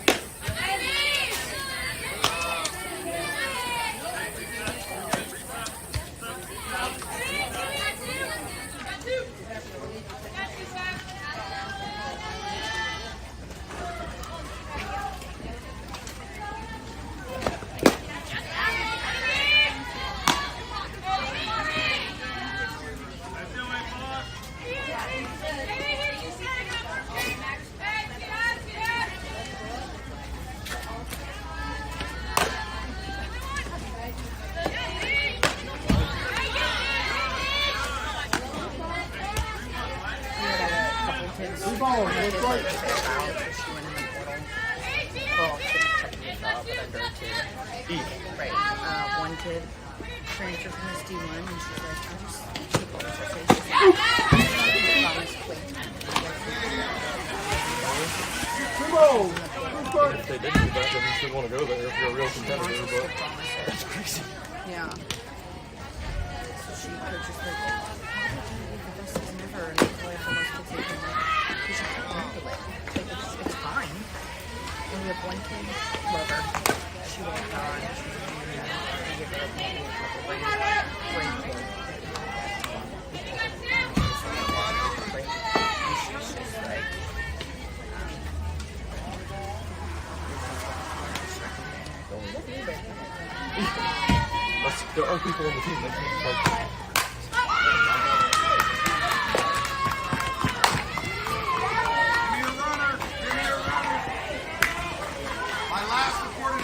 Ball, no strike. Right. One kid transferred from his D1 and she's like, I just keep on Two balls, no strike. If they did do that, then you should want to go there if you're a real competitor, but that's crazy. Yeah. So she purchased like, this is never an employee for most kids. They can like, you should handle it. Like, it's fine. When we have one kid, love her. She walked on, she was doing that. We give her maybe a couple rings. Great kid. Great there are people on the team that can, like,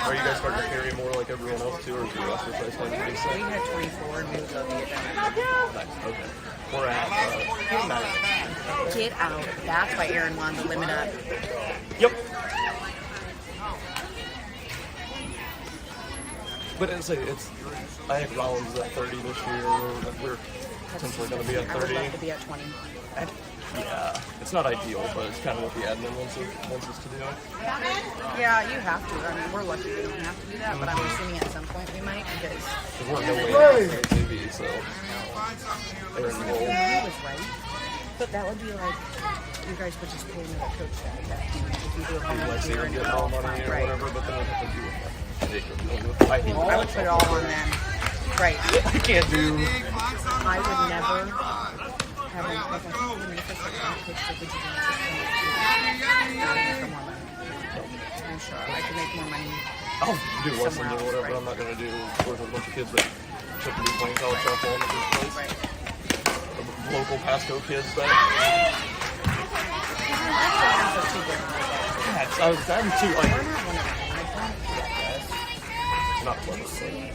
are you guys starting to carry more like everyone else too, or is your roster size kind of pretty set? We had 24 and we would go the event. Nice, okay. We're at, Get out. That's why Aaron wanted to limit up. Yep. But it's I think Rollins is at 30 this year. We're potentially going to be at 30. I would love to be at 20. Yeah, it's not ideal, but it's kind of what the admin wants us to do. Yeah, you have to. I mean, we're lucky we don't have to do that, but I'm assuming at some point we might because We're no way on TV, so Aaron he will. was right. But that would be like you guys would just pay another coach that if you do a Like, volunteer say you're and getting all more money or right. whatever, but then we'd have to do it. I would put it all on them. Right. I can't do. I would never have an like I think the manifest like I coach the digital system for more money. I'm sure I could make more money. I'll do lessons Somewhere or else, whatever. right. I'm not going to do work with a bunch of kids that shouldn't be playing college softball in the first place. Right. The local Pasco kids that. Yeah, I'm too like. We're not one of them. Like, don't forget this. Not close. See,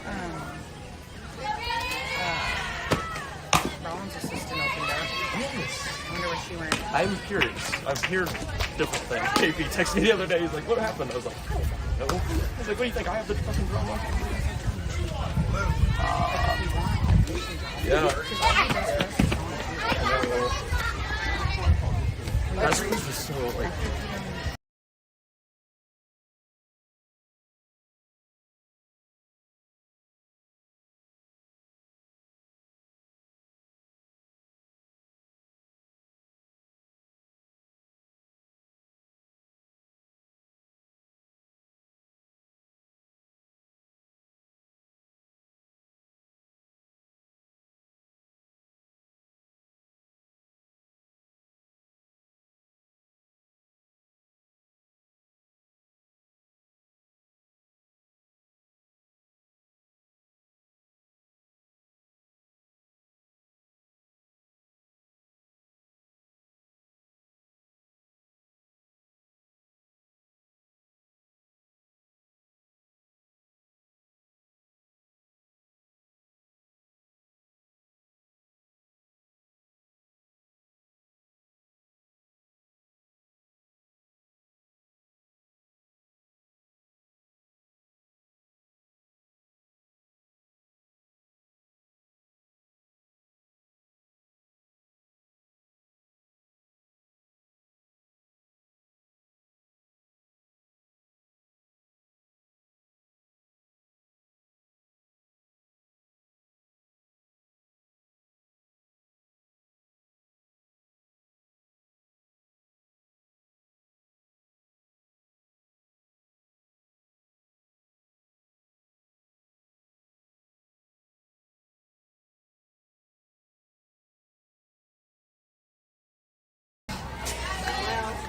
Rollins' assistant opened up. Yes. I wonder where she went. I'm curious. I've heard different things. JP texted me the other day. He's like, "What happened?" I was like, "I don't know." He's like, "What do you think? I have the fucking drama." Yeah. That's just so like.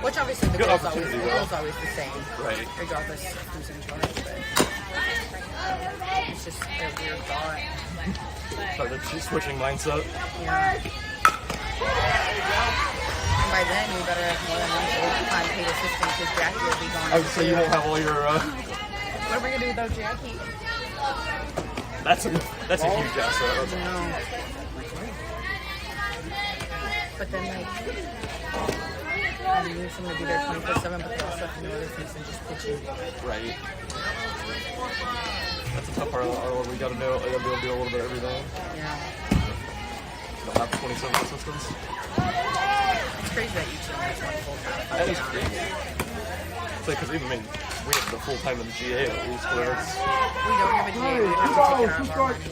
Which obviously the Good goal's opportunity, always the same, Right. regardless of who's in charge. But it's just a weird thought. Sorry, she's switching mindset. Yeah. And by then, you better have more than one full-time paid assistant because Jackie will be gone. I would say you won't have all your. What are we gonna do without Jackie? That's a huge asset. No. But then, like, I need someone to be there 24/7, but they also have to know other things than just pitching. Right. That's a tough part of our we got to know. We got to be able to do a little bit of everything. Yeah. We don't have 27 assistants. It's crazy that each team has one full-time. That is crazy. It's like, because we have the full time in the GA at least, where it's. We don't have a GA. We have to take it out of our money.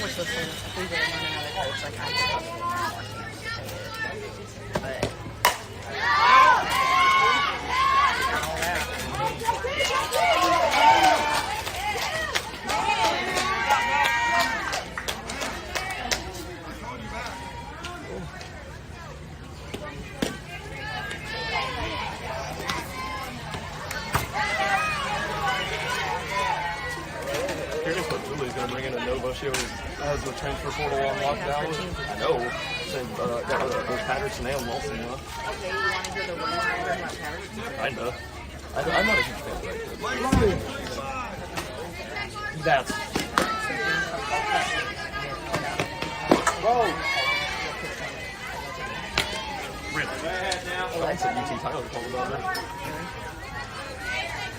Which looks like if we would have won another coach, like I still need more hands to pay it. But all that. she always has the transfer portal on lockdown. I know. Saying, got rid of Patterson and Wilson, you know. Okay, you want to hear the one about Patterson? Kinda. I'm not a huge fan of that kid. That's... Whoa. Really? I said UT Tyler called about it.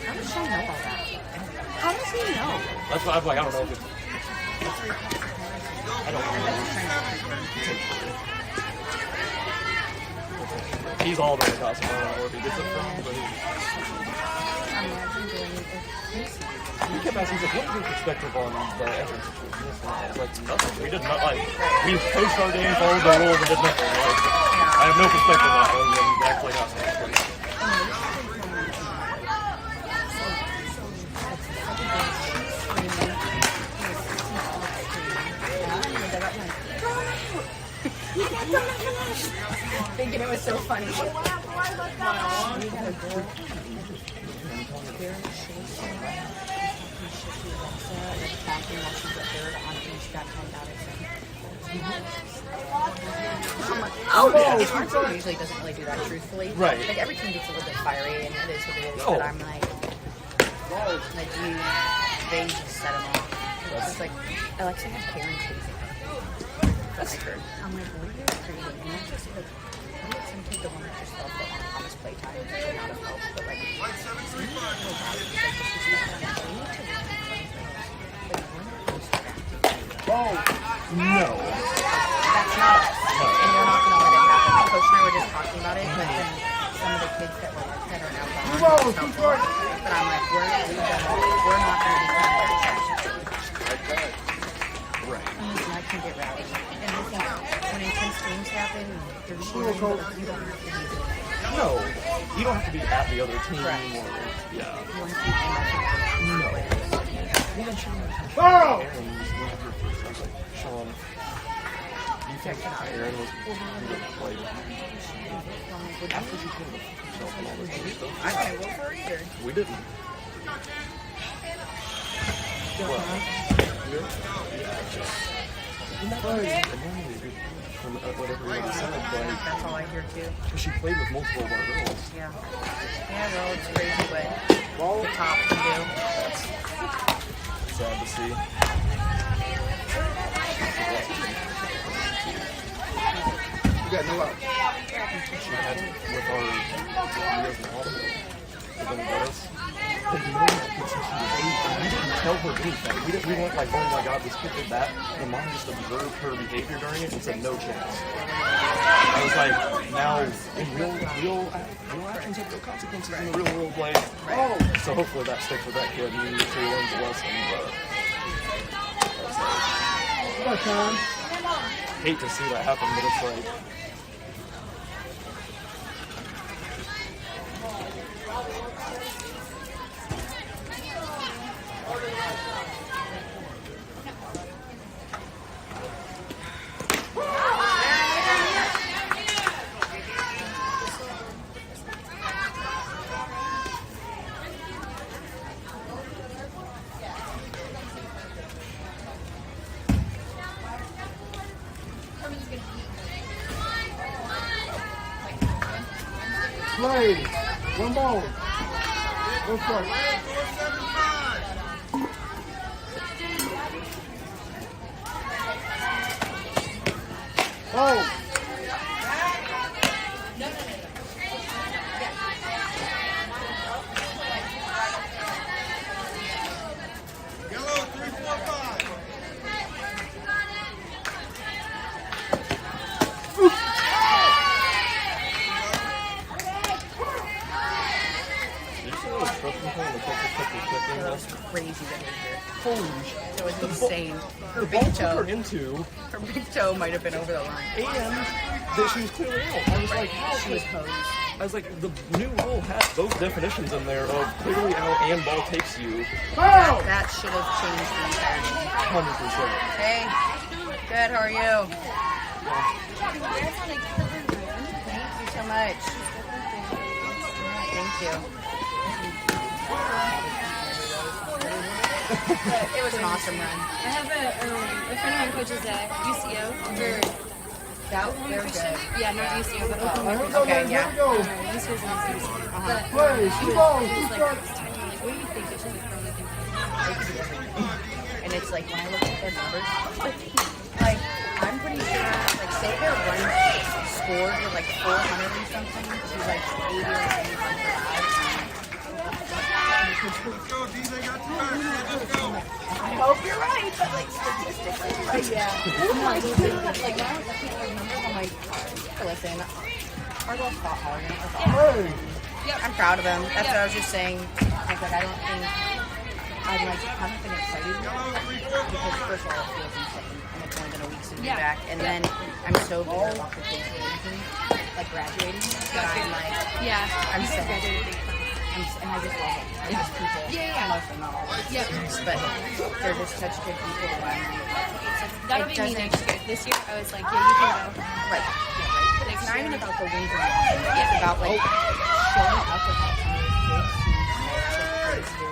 How does she know all that? How does he know? That's why I'm like, I don't know if it's... I don't know. He's all about the gossip. I don't know where he gets it from, but he kept asking, he's like, what is your perspective on the entrance situation? I was like, nothing. We did not, like, we coached our game, followed the rules, and did nothing. Like, I have no perspective on it, other than actually not something. Thinking it was so funny. Oh, yeah. Our team usually doesn't really do that truthfully. Right. Like every team gets a little bit fiery, and it is what it is. Oh. But I'm like they just set them off. It's like Alexa had Karen chasing her. That's like her. I'm like, what are you crazy? And that's just like, some kid the one that just felt that on his playtime, which would not have helped, but like, Whoa. No. that's not us. And we're not going to let it happen. My coach and I were just talking about it, but then some of the kids that are now gone, but I'm like, we're not going to be Right. I can get rowdy. And I think when intense games happen, there's you don't have to be there. No. You don't have to be at the other team Correct. or... Yeah. You want to keep No. Oh. Aaron was one of her first. I was like, Sean, you think Aaron was played after she came with herself and all this other stuff? I can't vote for her either. We didn't. Well, yeah, it's just... And normally, from whatever you said, like... That's all I hear too. Because she played with multiple of our girls. Yeah. Yeah, well, it's crazy what the top can do. That's sad to see. You got no out. She had with our Leo's mom, the one that us. But no one could see she was 8. We didn't tell her anything. We weren't like, oh my god, this kid did that. The mom just observed her behavior during it and said, no chance. I was like, now, in real actions have no consequences in the real world, like, oh. So hopefully that sticks with that kid and he learns a lesson, but that's like, hate to see that happen, but it's like, Play. One ball. Go strike. Oh. That was crazy behavior. holy shit. It was insane. Her The big ball took toe. her into, Her big toe might have been over the line. and that she was clearly out. I was like, how She was hosed. I was like, the new rule has those definitions in there of clearly out and ball takes you That should have changed the entire game. 100%. Hey, good. How are you? Thank you so much. Thank you. But it was an awesome run. I have a friend of mine coaches at UCO for They're good. yeah, not UCO, but Oklahoma Christian. Okay, yeah. UCO's in UCO. But Play, he shoot was, ball, he was shoot like, strike. telling me, like, what do you think? She's like, probably think. And it's like when I look at their numbers, like I'm pretty sure, like say their run scored with like 400 and something to like 80 or 85. I hope you're right, but like statistically, like, yeah. Like when I was looking at their numbers, I'm like, listen, our girls fought hard and it was awesome. Play. I'm proud of them. That's what I was just saying. Like I don't think I'm like haven't been excited because first of all it feels insane and it's only been a week since we're back, and then I'm so bitter about the kids leaving, like graduating, that I'm like I'm sad. And I just love it. I just people. Most of them, not all. But they're just such good people. And I'm like, That'll be me next year. This year, I was like, yeah, you can go. right. Like, it's not even about the wins and losses. It's about like showing up without some of these kids who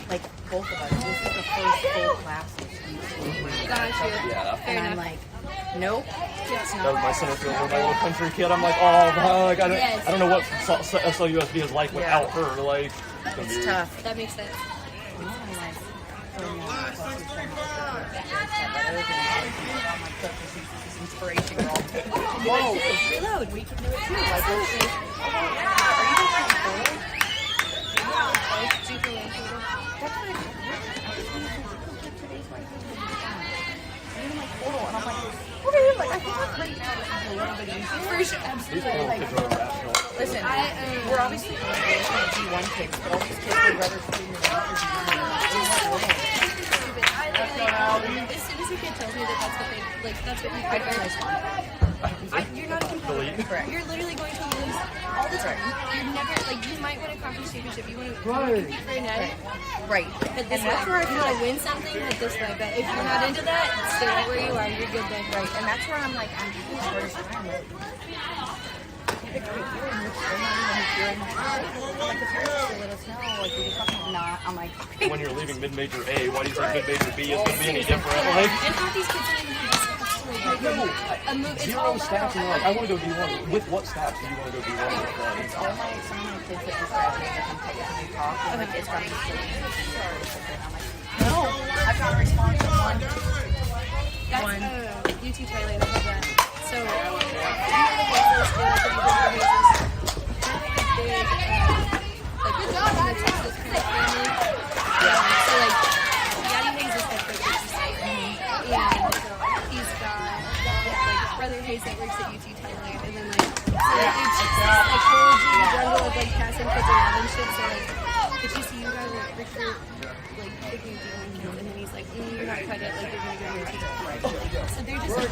like both of us. This is the first full class of students. Got you. Yeah. Fair And I'm enough. like, nope. It's That was not. my center fielder, my little country kid. I'm like, oh, like, I don't know what SLUSD is like without her. Like, It's tough. That makes sense. Inspiration, girl. Whoa. Reload. We can do it too. Like, we'll see. Are you looking at photos? That's super low. That's what I was going to take today's right here. And I'm like, photo, and I'm like, okay, like, I think we're pretty close to a little bit easier. For sure. Absolutely. Like, listen, we're obviously G1 kids, but all these kids would rather stay in the As soon as a kid tells me that that's what they like, that's what you you're not a competitor. Correct. You're literally going to lose all the time. You're never like you might win a conference championship. You want to compete for an egg. Right. But this And that's where I if you feel want like to win something, hit this way. But if you're not into that, stay right where you are. You're good then. right, and that's where I'm like, I'm having the hardest time. Like, you're like, if you're interested, let us know. Like, we can talk. Nah, I'm like, okay. when you're leaving mid-major A, why do you think mid-major B is going to be any different? Like, And half these kids don't even have the stats to like make a move. It's zero all stats, and you're like, I want to go D1. With what stats do you want to go D1 with? It's all my, some of my kids that just graduated that can take it to talk. And like, it's gonna be so easy. I'm like, no, I've got to respond to one. That's UT Thailand. I love that. So, you know the Hazels, the Hazels, big, like, good job, in the Texas kind of family. So, like, Yadi Hayes is head coach at UC. And he's got, like, brother Hayes that works at UT Thailand. And then, like, so, like, it's just this, like, whole jungle of, like, passing kids around and shit. So, like, the GCU guy will recruit, like, picking kids, and then he's like, you're not cut it, like, you're gonna go to UT. So they're just, like,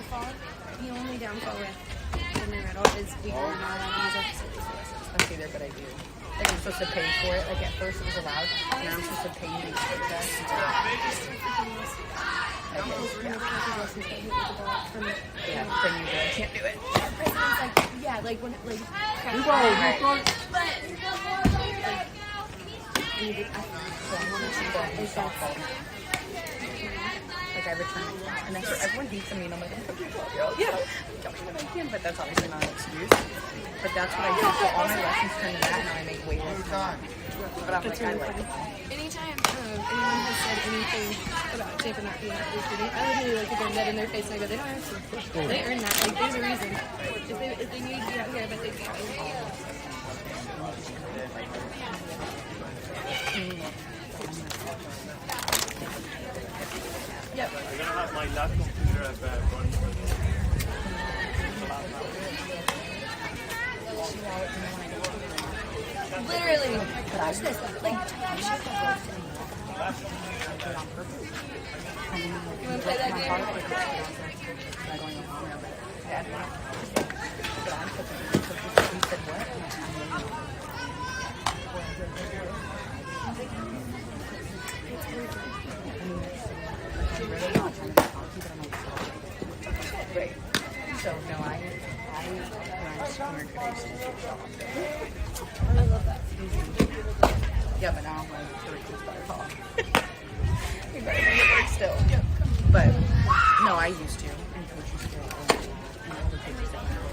downfall, the only downfall with the new riddle is we are not allowed to use our facilities for lessons. That's either, but I do. Like, I'm supposed to pay for it. Like, at first it was allowed. Now I'm supposed to pay you to take that. Yeah, then you really can't do it. our president's like, yeah, like when it, like, You go, you start. Like, I return it. And that's where everyone hates me, and I'm like, yeah, tell me what I can, but that's obviously not an excuse. But that's what I do. So all my lessons turn to that, and I make way more time. But I'm like, I like it. Anytime anyone has said anything about Tampa not being at recruiting, I would really like to get that in their face and I go, they don't have to. They earn that. Like, there's a reason. If they need to be out here, I bet they'd be out here. Yep. I'm gonna have my last computer at Literally. Watch this. Like, you want to play that game? Right. So, no, I learned today's I love that. yeah, but now I'm like, the recruits better talk. We better make it work still. But, no, I used to. And coach used to. And all the coaches that went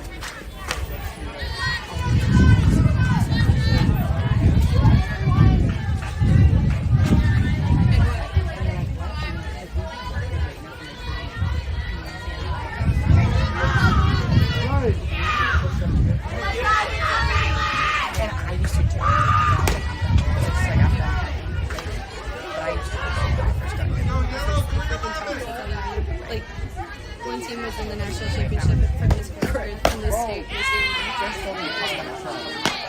Like, one team was in the national championship from this group, from this state. just told me to talk about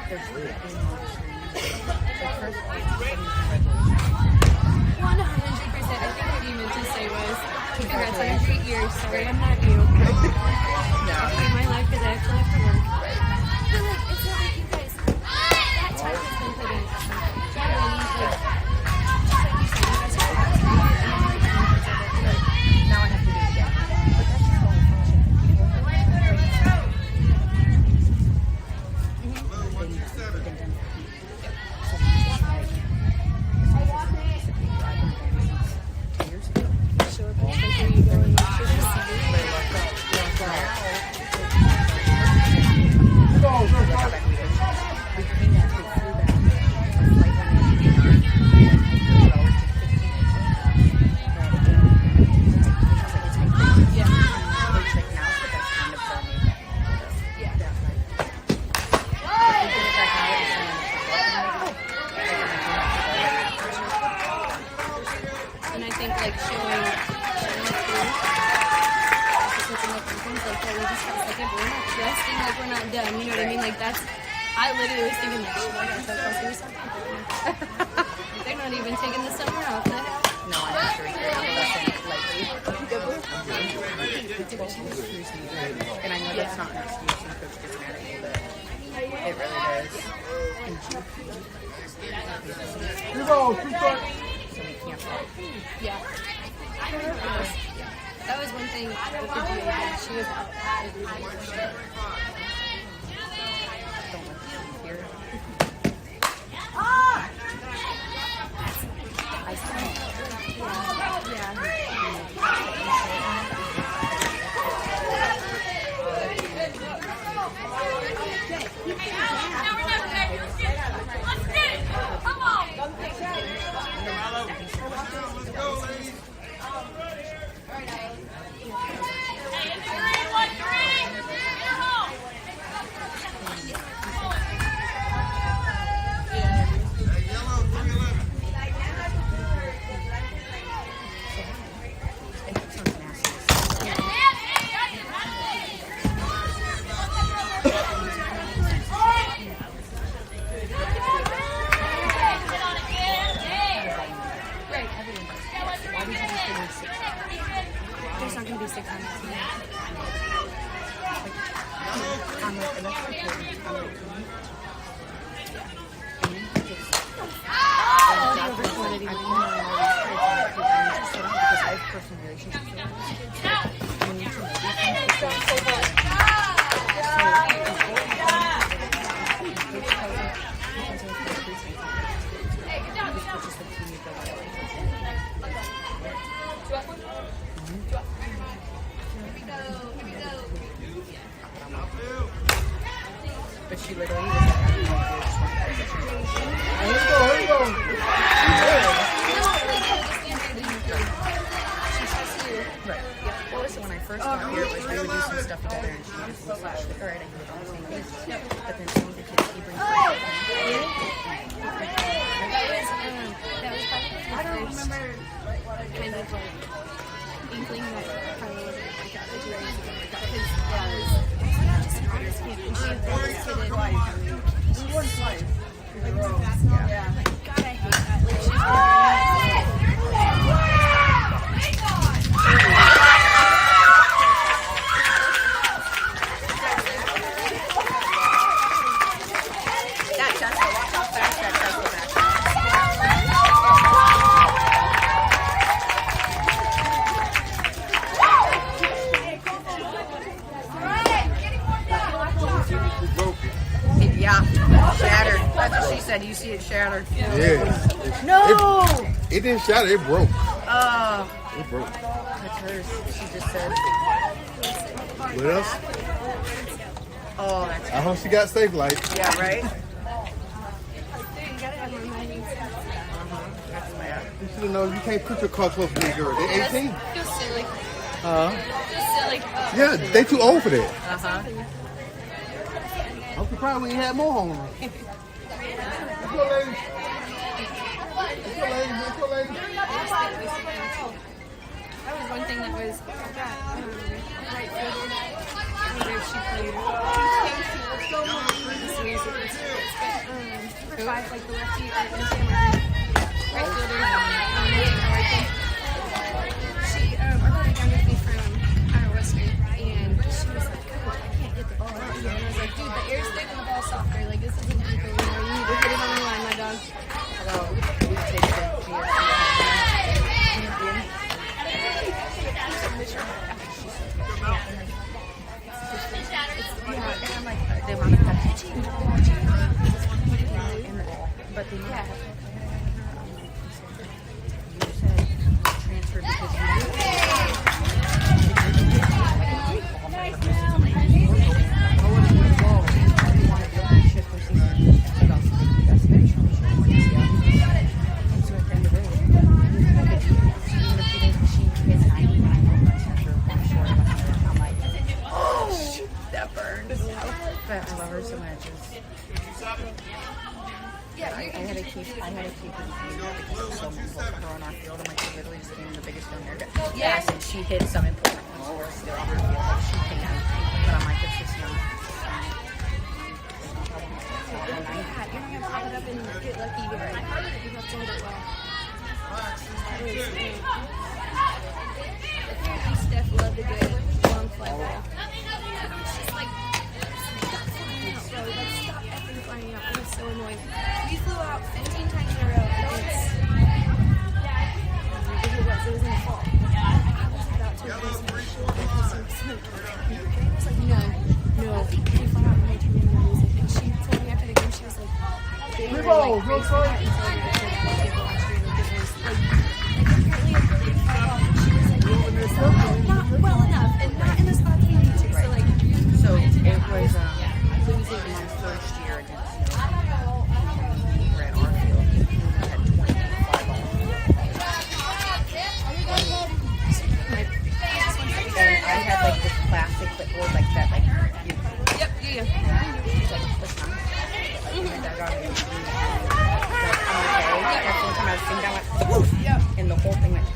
there's 100%. I think what you meant to say was, congrats on a great year. Sorry, I'm not you. I hate my life because I actually have to work. But, like, it's not like you guys, that time has been put in. now I have to do it again. But that's just all And I think like showing through, like, oh, we just got second, but we're not resting, like we're not done. You know what I mean? Like that's, I literally was thinking like, oh my gosh, that's supposed to do something. They're not even taking the summer off. The hell? no, I'm not sure lightly. And I know that's not an excuse and coach gets mad at me, but it really does. And You go, you start. so we can't play. Yeah. That was one thing with the GA. She was out every day for sure. Don't let them hear it. I still community. I'm emailing all these kids and I'm just so because I have personal relationships with all these kids. You need to know these things. So but she literally was like, I don't know if you're just one Here we go. right. Well, listen, when I first got here, it was we would do some stuff together, and she just was like, all right, I can get on the same page. But then some of the kids keep bringing That was probably my first kind of like inkling that Kyla wasn't like that, that you were anything like that. Because that was just an honest kid, and she participated. Yeah. Like, God, I hate that. Like, she's that Tesla, watch how fast that Tesla back. Yeah, shattered. That's what she said. You see it shattered. Yeah. No! It didn't shatter. It broke. It broke. That's hers. She just said. What else? Oh, that's I hope she got safe light. yeah, right? you gotta have more money. That's bad. You should have known you can't put your car close to these girls. They're 18. Feels silly. Uh-huh. Feels silly. Yeah, they too old for that. Uh-huh. I'm surprised we ain't had more homes. Let's go, ladies. Let's go, ladies. Let's go, ladies. That was one thing that was that right fielder where she played. Number 5, like the lefty right fielder. She rode down with me from Iowa State, and she was like, "Coach, I can't get the ball out here." And I was like, "Dude, the air's thick and the ball's softer. Like this isn't ankle. You need to hit it on the line, my dog." Hello. We take the and I'm like, they want to cut but then yeah. You said transfer because that burned. But I love her so much. I had to keep it because there was so many people for her on our field. I'm like, she literally just became the biggest film here. Yes, and she hit some important ones for us still on our field. Like, she can. But I'm like, it's just not. You're gonna pop it up and get lucky. You have to hit it well. Steph loved a good long fly ball. It's just like, stop flying out, bro. Like, stop effing flying out. I was so annoyed. We flew out 15 times in a row against, it was in the fall. I was about to lose my shoulder because I was like, no. We flew out and they turned in the music. And she told me after the game, she was like, they were like, race for that until we got to the table last year. Like, it was like, apparently a big fly ball. And she was like, not well enough and not in the spot that you need to. So, like, So it was losing my first year against we were at our field. We had 20 fly balls. And I had like this plastic clipboard like that, like you. yep, yeah. It's like this one. And I got it. Like, I'm okay. Every time I was sitting down, like, woof! And the whole thing, like,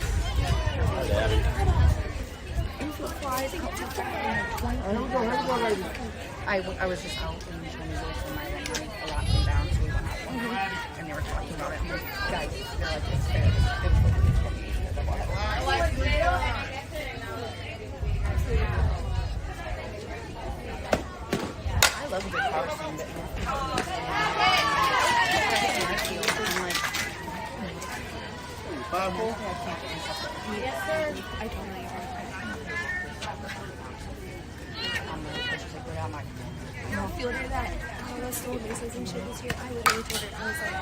I was just out in the Chinese and my a lot came down, so we went out one night, and they were talking about it. I'm like, guys, they're like, it's fair. I love a good power scene, but I'm like, 5 more? Yes, sir. I totally agree. Fielder that stole bases and shit this year, I literally told her, I was like,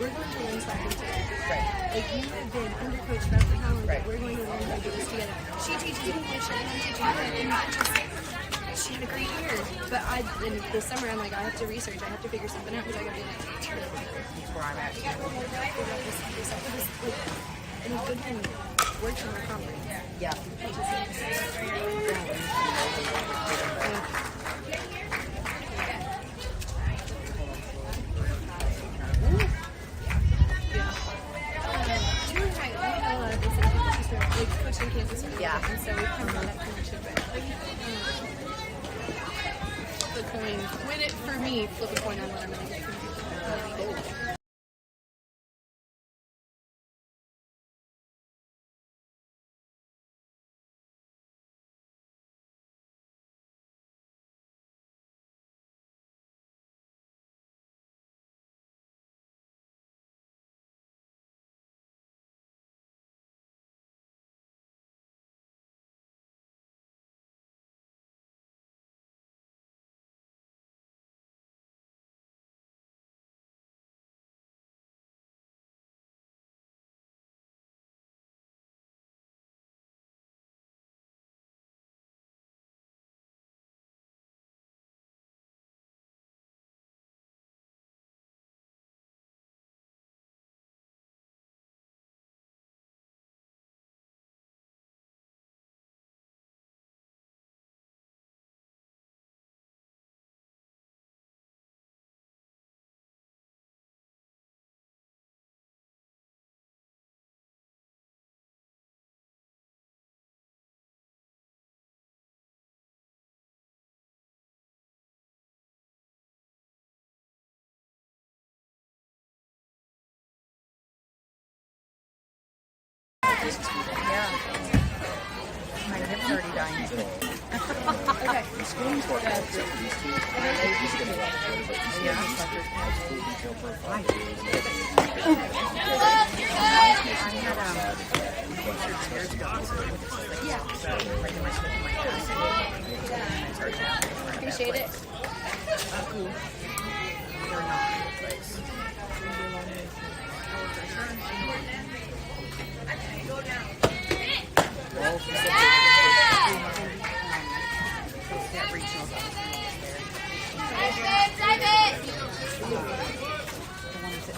we're going to learn something together. Right. Like, you have been undercoached about for how long, but we're going to learn how to do this together. She teaches me what shit, and I'm teaching her, and she had a great year. But in this summer, I'm like, I have to research, I have to figure something out, because I got to be like, teacher. That's where I'm at. And it's good and works on the conference. Yeah. Coaching Kansas. Yeah. And so we come from that connection. But the coin, win it for me, flip a coin on what I'm going to get from you. Yeah. My hip's already dying. Okay. Appreciate it. They're not in a place.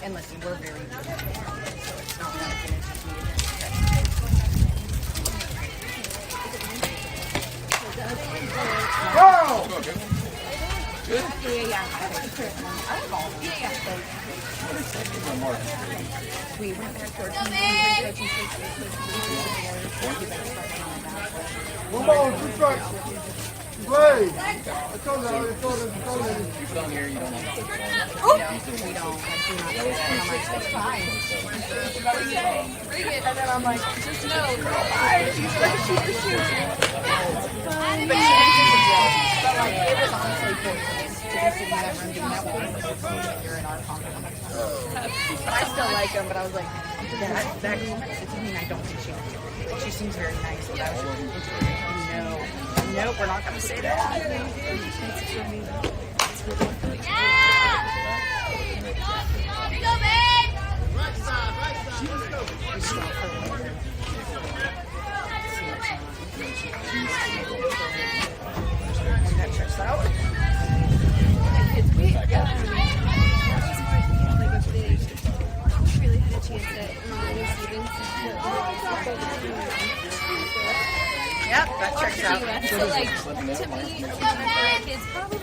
And listen, we're very good. So it's not like an intermediate. Go! We went back to our team. One more, 2 strikes. Play. I told you. You come here, you don't have to take We don't. I do not say that. And I'm like, that's fine. And then I'm like, just know, girl, bye. She's like, shoot the shoot. But she didn't do the job. But like, it was honestly good to be sitting in that room doing that one. You're in our compliment. But I still like him, but I was like, that doesn't mean I don't think she would. She seems very nice, but I was like, no, we're not going to say that. That checks out. Really had a chance at New Stevens. Yep, that checks out. So like, to me, kids probably.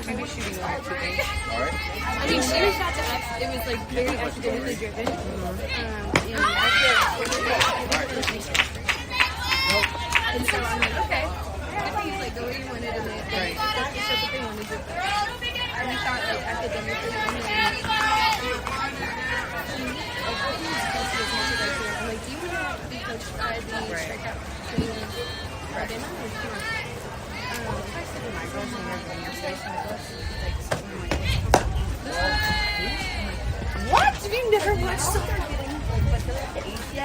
Maybe shooting a little too big. I mean, she reached out to us. It was like very academically driven. And I feel and so I'm like, okay. Good for you, like go where you wanted, and that's the shit that they wanted to do. And we thought like academically, and then like, I'm like, do you want to be coached by the strikeout training Alabama or do you want? I said to my girlfriend yesterday, so What? Have you never watched soccer? yeah,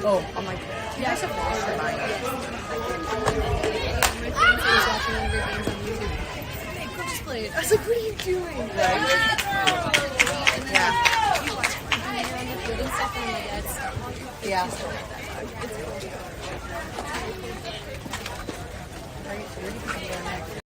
Oh, I'm like, you guys have lost your mind. My fiance was watching one of her games on YouTube. Hey, coach just played. I was like, what are you doing? Right. Yeah. You watch it on the field and stuff, and I'm like, yeah, it's stuff. Yeah. It's cool. Right, so where do you think we're going next?